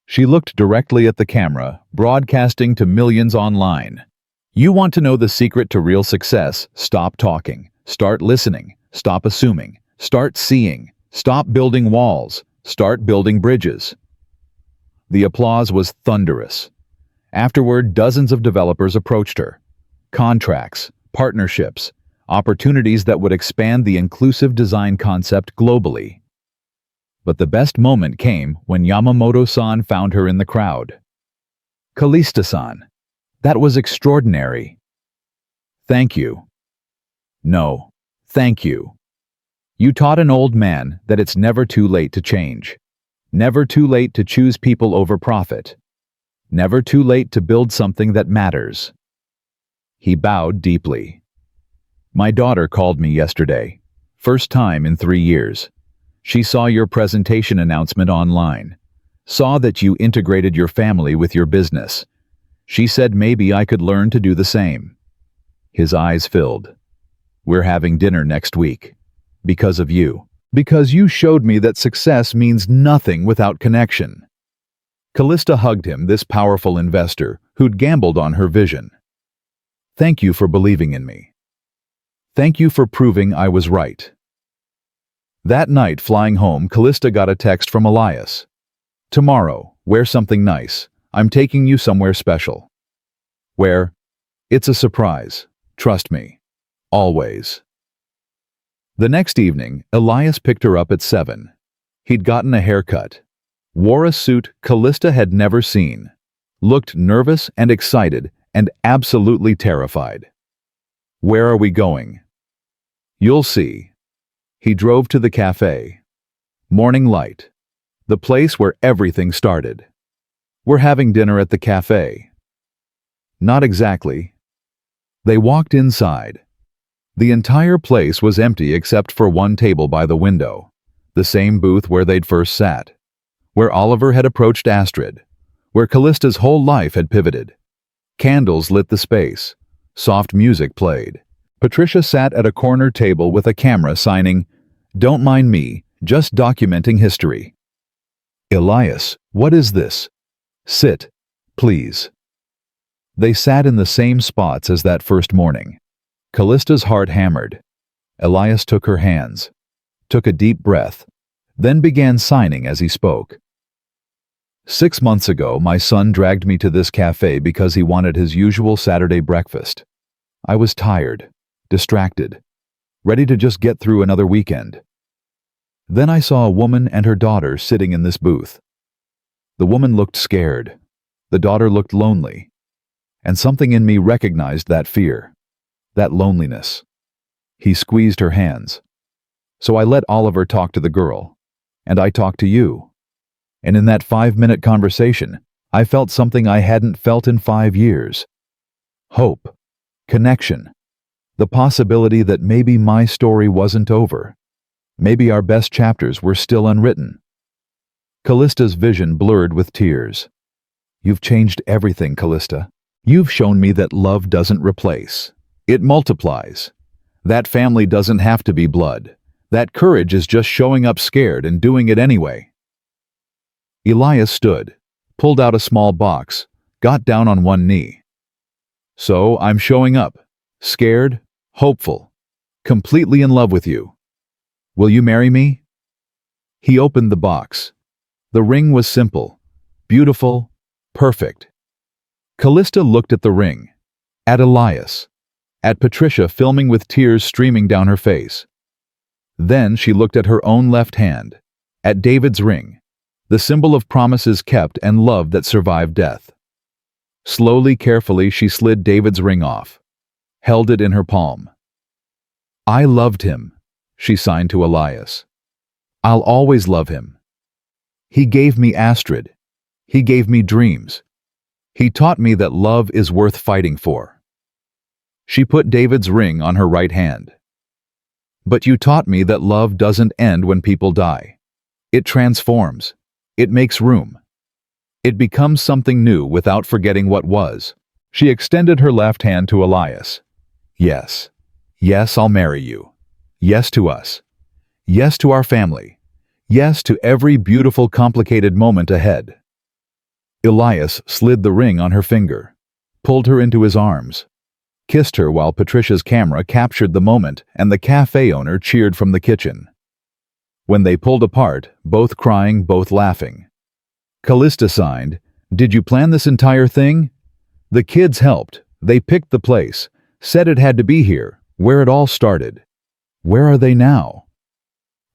She looked directly at the camera, broadcasting to millions online. "You want to know the secret to real success? Stop talking. Start listening. Stop assuming. Start seeing. Stop building walls. Start building bridges." The applause was thunderous. Afterward, dozens of developers approached her. Contracts, partnerships, opportunities that would expand the inclusive design concept globally. But the best moment came when Yamamoto-san found her in the crowd. "Kalista-san, that was extraordinary." "Thank you." "No, thank you. You taught an old man that it's never too late to change. Never too late to choose people over profit. Never too late to build something that matters." He bowed deeply. "My daughter called me yesterday. First time in 3 years. She saw your presentation announcement online. Saw that you integrated your family with your business. She said maybe I could learn to do the same." His eyes filled. "We're having dinner next week. Because of you. Because you showed me that success means nothing without connection." Kalista hugged him, this powerful investor who'd gambled on her vision. "Thank you for believing in me. Thank you for proving I was right." That night, flying home, Kalista got a text from Elias. "Tomorrow, wear something nice. I'm taking you somewhere special." "Where?" "It's a surprise. Trust me. Always." The next evening, Elias picked her up at 7. He'd gotten a haircut. Wore a suit Kalista had never seen. Looked nervous and excited and absolutely terrified. "Where are we going?" "You'll see." He drove to the cafe. Morning light. The place where everything started. "We're having dinner at the cafe." "Not exactly." They walked inside. The entire place was empty except for one table by the window. The same booth where they'd first sat. Where Oliver had approached Astrid. Where Kalista's whole life had pivoted. Candles lit the space. Soft music played. Patricia sat at a corner table with a camera signing, "Don't mind me, just documenting history." "Elias, what is this?" "Sit, please." They sat in the same spots as that first morning. Kalista's heart hammered. Elias took her hands, took a deep breath, then began signing as he spoke. "6 months ago, my son dragged me to this cafe because he wanted his usual Saturday breakfast. I was tired, distracted, ready to just get through another weekend. Then I saw a woman and her daughter sitting in this booth. The woman looked scared. The daughter looked lonely. And something in me recognized that fear, that loneliness." He squeezed her hands. "So I let Oliver talk to the girl, and I talked to you. And in that 5-minute conversation, I felt something I hadn't felt in 5 years. Hope, connection, the possibility that maybe my story wasn't over. Maybe our best chapters were still unwritten." Kalista's vision blurred with tears. "You've changed everything, Kalista. You've shown me that love doesn't replace. It multiplies. That family doesn't have to be blood. That courage is just showing up scared and doing it anyway." Elias stood, pulled out a small box, got down on one knee. "So I'm showing up. Scared, hopeful, completely in love with you. Will you marry me? He opened the box. The ring was simple, beautiful, perfect. Kalista looked at the ring, at Elias, at Patricia filming with tears streaming down her face. Then she looked at her own left hand, at David's ring, the symbol of promises kept and love that survived death. Slowly, carefully, she slid David's ring off, held it in her palm. I loved him, she signed to Elias. I'll always love him. He gave me Astrid. He gave me dreams. He taught me that love is worth fighting for. She put David's ring on her right hand. But you taught me that love doesn't end when people die. It transforms. It makes room. It becomes something new without forgetting what was. She extended her left hand to Elias. Yes. Yes, I'll marry you. Yes to us. Yes to our family. Yes to every beautiful, complicated moment ahead. Elias slid the ring on her finger, pulled her into his arms, kissed her while Patricia's camera captured the moment and the cafe owner cheered from the kitchen. When they pulled apart, both crying, both laughing. Kalista signed, "Did you plan this entire thing?" The kids helped. They picked the place, said it had to be here, where it all started. Where are they now?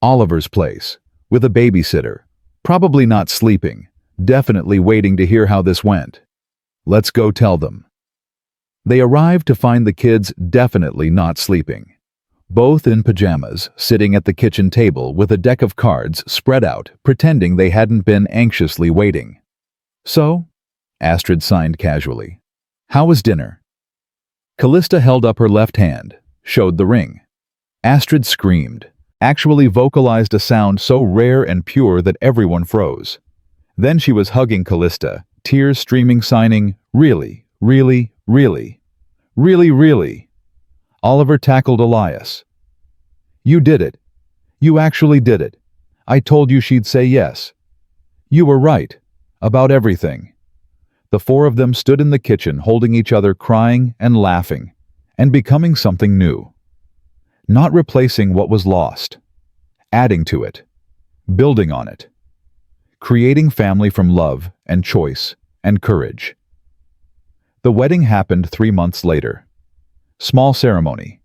Oliver's place, with a babysitter, probably not sleeping, definitely waiting to hear how this went. Let's go tell them. They arrived to find the kids definitely not sleeping. Both in pajamas, sitting at the kitchen table with a deck of cards spread out, pretending they hadn't been anxiously waiting. So? Astrid signed casually. How was dinner? Kalista held up her left hand, showed the ring. Astrid screamed, actually vocalized a sound so rare and pure that everyone froze. Then she was hugging Kalista, tears streaming, signing, really, really, really, really, really. Oliver tackled Elias. You did it. You actually did it. I told you she'd say yes. You were right. About everything. The four of them stood in the kitchen holding each other, crying and laughing, and becoming something new. Not replacing what was lost. Adding to it. Building on it. Creating family from love and choice and courage. The wedding happened 3 months later. Small ceremony.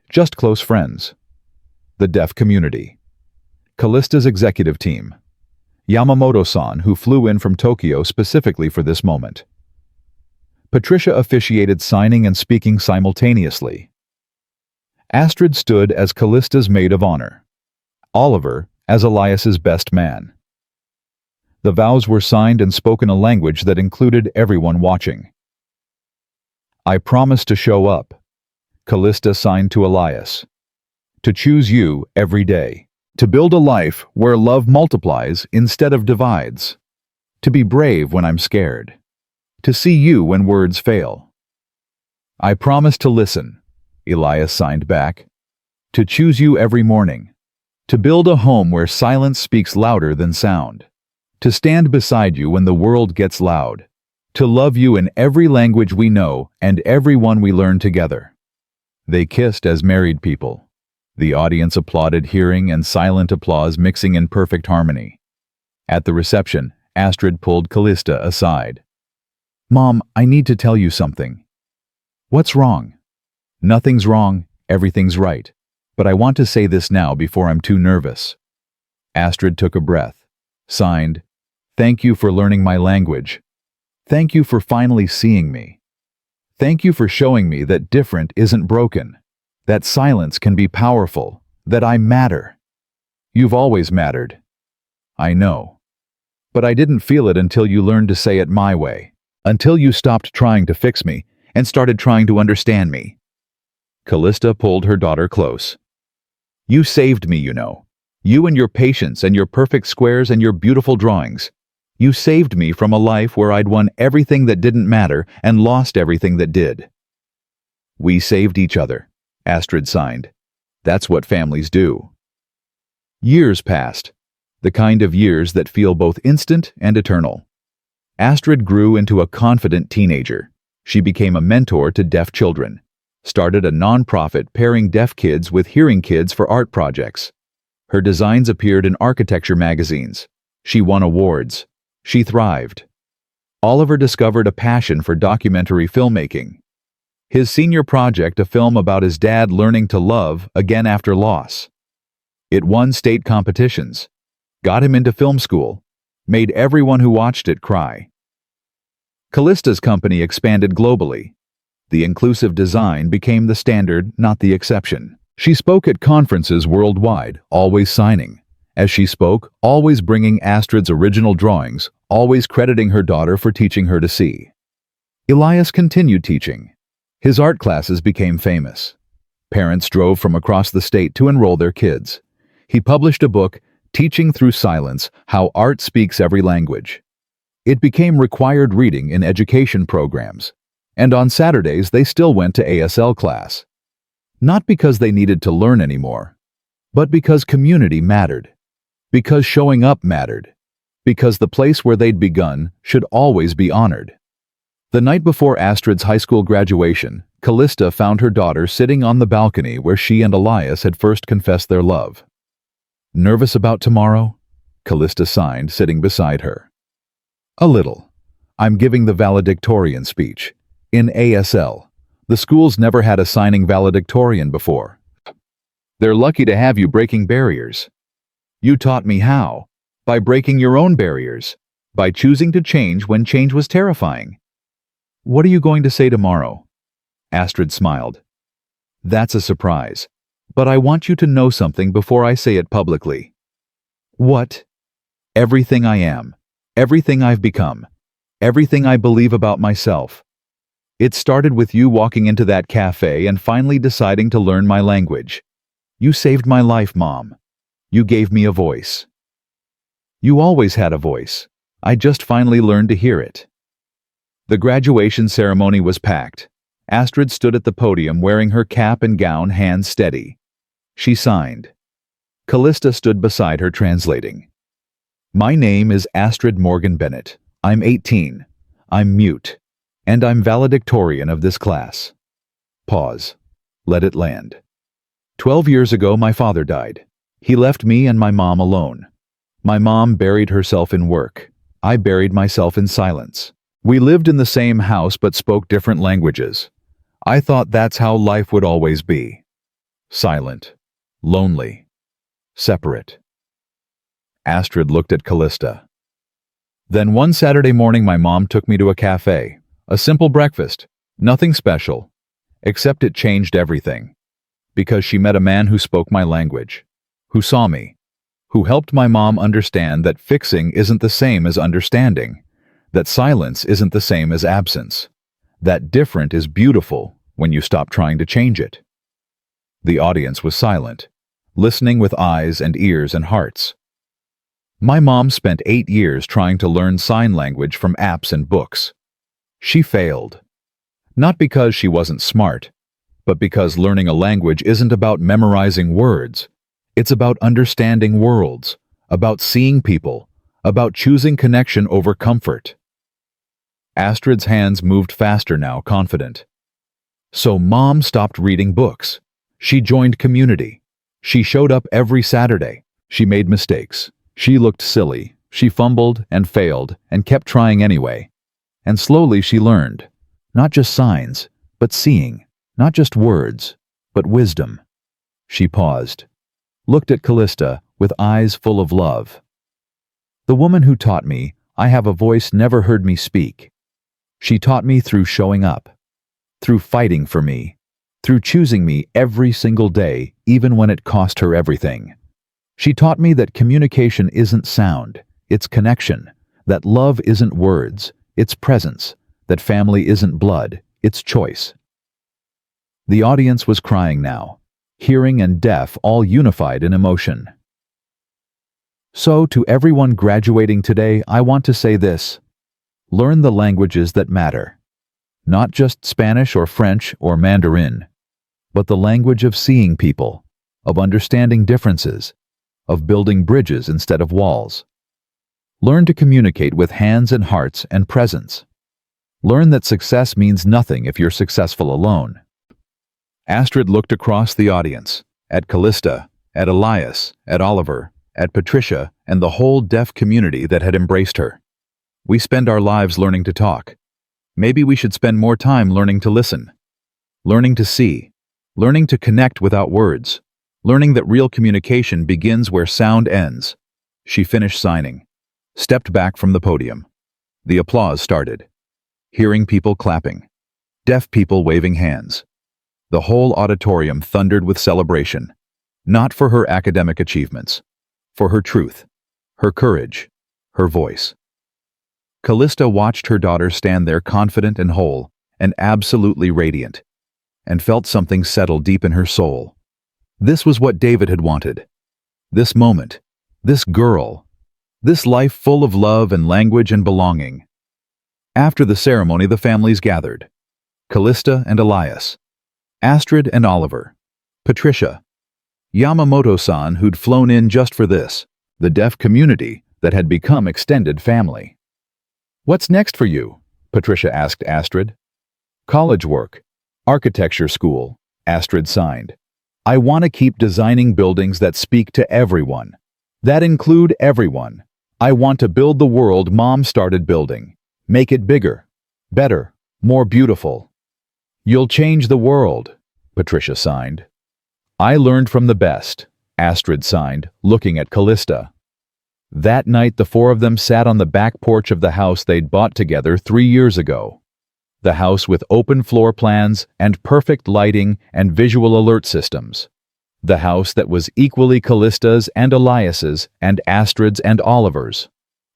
Just close friends. The deaf community. Kalista's executive team. Yamamoto-san, who flew in from Tokyo specifically for this moment. Patricia officiated signing and speaking simultaneously. Astrid stood as Kalista's maid of honor. Oliver as Elias's best man. The vows were signed and spoken a language that included everyone watching. I promise to show up, Kalista signed to Elias. To choose you every day. To build a life where love multiplies instead of divides. To be brave when I'm scared. To see you when words fail. I promise to listen, Elias signed back. To choose you every morning. To build a home where silence speaks louder than sound. To stand beside you when the world gets loud. To love you in every language we know and every one we learn together. They kissed as married people. The audience applauded, hearing and silent applause mixing in perfect harmony. At the reception, Astrid pulled Kalista aside. Mom, I need to tell you something. What's wrong? Nothing's wrong, everything's right. But I want to say this now before I'm too nervous. Astrid took a breath, signed, Thank you for learning my language. Thank you for finally seeing me. Thank you for showing me that different isn't broken, that silence can be powerful, that I matter. You've always mattered. I know. But I didn't feel it until you learned to say it my way, until you stopped trying to fix me and started trying to understand me. Kalista pulled her daughter close. You saved me, you know. You and your patience and your perfect squares and your beautiful drawings. You saved me from a life where I'd won everything that didn't matter and lost everything that did. We saved each other, Astrid signed. That's what families do. Years passed, the kind of years that feel both instant and eternal. Astrid grew into a confident teenager. She became a mentor to deaf children, started a non-profit pairing deaf kids with hearing kids for art projects. Her designs appeared in architecture magazines. She won awards. She thrived. Oliver discovered a passion for documentary filmmaking. His senior project, a film about his dad learning to love again after loss. It won state competitions, got him into film school, made everyone who watched it cry. Kalista's company expanded globally. The inclusive design became the standard, not the exception. She spoke at conferences worldwide, always signing. As she spoke, always bringing Astrid's original drawings, always crediting her daughter for teaching her to see. Elias continued teaching. His art classes became famous. Parents drove from across the state to enroll their kids. He published a book, Teaching Through Silence: How Art Speaks Every Language. It became required reading in education programs, and on Saturdays they still went to ASL class. Not because they needed to learn anymore, but because community mattered, because showing up mattered, because the place where they'd begun should always be honored. The night before Astrid's high school graduation, Kalista found her daughter sitting on the balcony where she and Elias had first confessed their love. "Nervous about tomorrow?" Kalista signed, sitting beside her. "A little. I'm giving the valedictorian speech. In ASL. The school's never had a signing valedictorian before. They're lucky to have you breaking barriers. You taught me how. By breaking your own barriers. By choosing to change when change was terrifying. What are you going to say tomorrow?" Astrid smiled. "That's a surprise. But I want you to know something before I say it publicly." "What?" "Everything I am. Everything I've become. Everything I believe about myself. It started with you walking into that cafe and finally deciding to learn my language. You saved my life, Mom. You gave me a voice. You always had a voice. I just finally learned to hear it." The graduation ceremony was packed. Astrid stood at the podium wearing her cap and gown, hands steady. She signed. Kalista stood beside her translating. "My name is Astrid Morgan Bennett. I'm 18. I'm mute. And I'm valedictorian of this class." Pause. Let it land. 12 years ago, my father died. He left me and my mom alone. My mom buried herself in work. I buried myself in silence. We lived in the same house but spoke different languages. I thought that's how life would always be. Silent. Lonely. Separate. Astrid looked at Kalista. Then one Saturday morning my mom took me to a cafe. A simple breakfast. Nothing special. Except it changed everything. Because she met a man who spoke my language. Who saw me. Who helped my mom understand that fixing isn't the same as understanding. That silence isn't the same as absence. That different is beautiful when you stop trying to change it. The audience was silent, listening with eyes and ears and hearts. My mom spent 8 years trying to learn sign language from apps and books. She failed. Not because she wasn't smart, but because learning a language isn't about memorizing words. It's about understanding worlds, about seeing people, about choosing connection over comfort. Astrid's hands moved faster now, confident. So Mom stopped reading books. She joined community. She showed up every Saturday. She made mistakes. She looked silly. She fumbled and failed and kept trying anyway. And slowly she learned. Not just signs, but seeing. Not just words, but wisdom. She paused. Looked at Kalista with eyes full of love. The woman who taught me I have a voice never heard me speak. She taught me through showing up. Through fighting for me. Through choosing me every single day, even when it cost her everything. She taught me that communication isn't sound, it's connection. That love isn't words, it's presence. That family isn't blood, it's choice. The audience was crying now. Hearing and deaf all unified in emotion. So, to everyone graduating today, I want to say this. Learn the languages that matter. Not just Spanish or French or Mandarin, but the language of seeing people, of understanding differences, of building bridges instead of walls. Learn to communicate with hands and hearts and presence. Learn that success means nothing if you're successful alone. Astrid looked across the audience, at Kalista, at Elias, at Oliver, at Patricia, and the whole deaf community that had embraced her. We spend our lives learning to talk. Maybe we should spend more time learning to listen, learning to see, learning to connect without words, learning that real communication begins where sound ends. She finished signing, stepped back from the podium. The applause started. Hearing people clapping, deaf people waving hands. The whole auditorium thundered with celebration, not for her academic achievements, for her truth, her courage, her voice. Kalista watched her daughter stand there confident and whole, and absolutely radiant, and felt something settle deep in her soul. This was what David had wanted. This moment, this girl, this life full of love and language and belonging. After the ceremony, the families gathered. Kalista and Elias, Astrid and Oliver, Patricia, Yamamoto-san, who'd flown in just for this, the deaf community that had become extended family. "What's next for you?" Patricia asked Astrid. "College work. Architecture school," Astrid signed. "I want to keep designing buildings that speak to everyone. That include everyone. I want to build the world Mom started building. Make it bigger, better, more beautiful." "You'll change the world," Patricia signed. "I learned from the best," Astrid signed, looking at Kalista. That night, the four of them sat on the back porch of the house they'd bought together 3 years ago. The house with open floor plans and perfect lighting and visual alert systems. The house that was equally Kalista's and Elias's and Astrid's and Oliver's.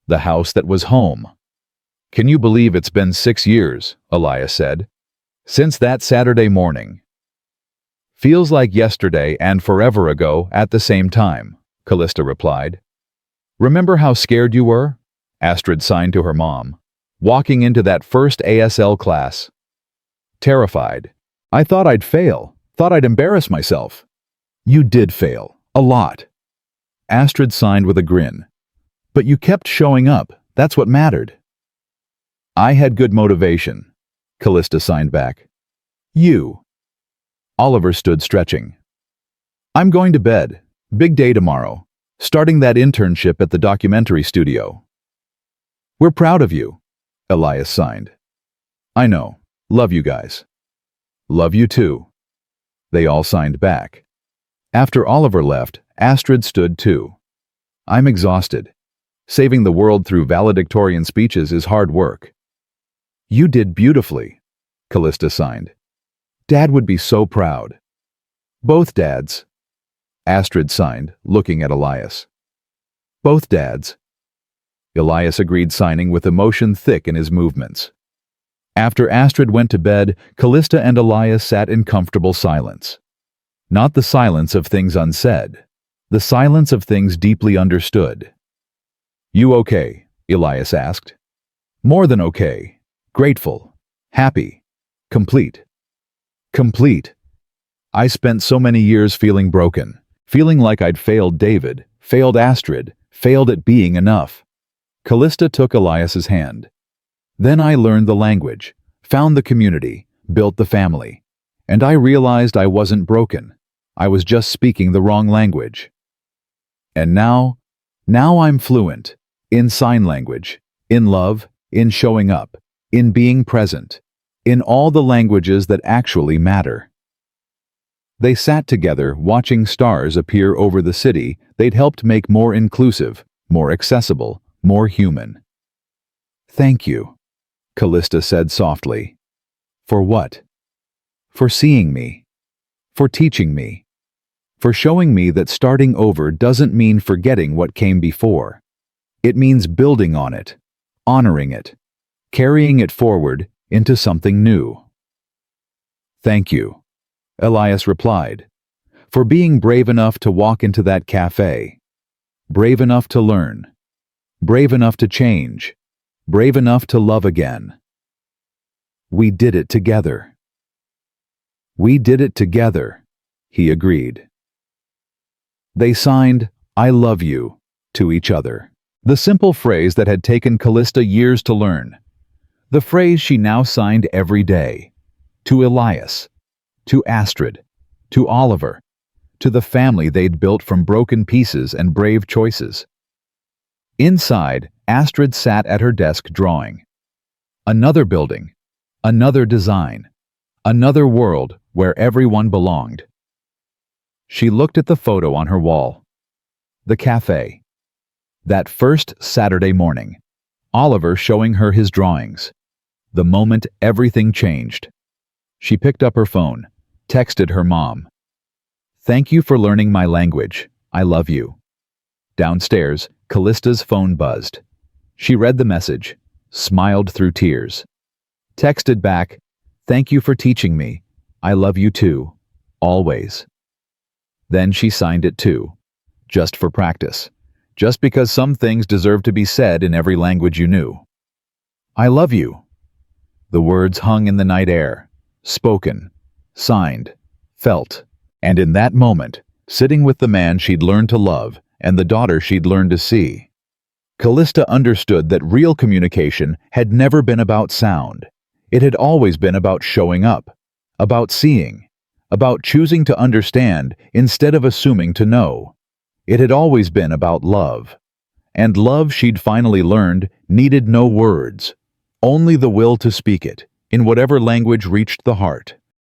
The house that was home. "Can you believe it's been 6 years?" Elias said. "Since that Saturday morning." "Feels like yesterday and forever ago at the same time," Kalista replied. "Remember how scared you were?" Astrid signed to her mom. "Walking into that first ASL class. Terrified. I thought I'd fail, thought I'd embarrass myself." "You did fail. A lot." Astrid signed with a grin. "But you kept showing up. That's what mattered." "I had good motivation," Kalista signed back. "You." Oliver stood stretching. "I'm going to bed. Big day tomorrow. Starting that internship at the documentary studio." "We're proud of you," Elias signed. "I know. Love you guys." "Love you too." They all signed back. After Oliver left, Astrid stood too. "I'm exhausted. Saving the world through valedictorian speeches is hard work." "You did beautifully," Kalista signed. "Dad would be so proud." "Both dads," Astrid signed, looking at Elias. "Both dads." Elias agreed, signing with emotion thick in his movements. After Astrid went to bed, Kalista and Elias sat in comfortable silence. Not the silence of things unsaid, the silence of things deeply understood. "You okay?" Elias asked. "More than okay. Grateful. Happy. Complete." "Complete. I spent so many years feeling broken, feeling like I'd failed David, failed Astrid, failed at being enough." Kalista took Elias's hand. "Then I learned the language, found the community, built the family, and I realized I wasn't broken. I was just speaking the wrong language. And now I'm fluent, in sign language, in love, in showing up, in being present, in all the languages that actually matter." They sat together, watching stars appear over the city they'd helped make more inclusive, more accessible, more human. "Thank you," Kalista said softly. "For what?" "For seeing me. For teaching me. For showing me that starting over doesn't mean forgetting what came before. It means building on it, honoring it, carrying it forward into something new." "Thank you," Elias replied, "for being brave enough to walk into that cafe. Brave enough to learn. Brave enough to change. Brave enough to love again. We did it together." "We did it together," he agreed. They signed, "I love you," to each other. The simple phrase that had taken Kalista years to learn. The phrase she now signed every day. To Elias. to Astrid, to Oliver, to the family they'd built from broken pieces and brave choices. Inside, Astrid sat at her desk drawing. Another building, another design, another world where everyone belonged. She looked at the photo on her wall. The cafe. That first Saturday morning, Oliver showing her his drawings. The moment everything changed. She picked up her phone, texted her mom. "Thank you for learning my language. I love you." Downstairs, Kalista's phone buzzed. She read the message, smiled through tears. Texted back, "Thank you for teaching me. I love you too. Always." Then she signed it too, just for practice, just because some things deserve to be said in every language you knew. "I love you." The words hung in the night air, spoken, signed, felt, and in that moment, sitting with the man she'd learned to love and the daughter she'd learned to see, Kalista understood that real communication had never been about sound. It had always been about showing up, about seeing, about choosing to understand instead of assuming to know. It had always been about love. And love, she'd finally learned, needed no words, only the will to speak it, in whatever language reached the heart.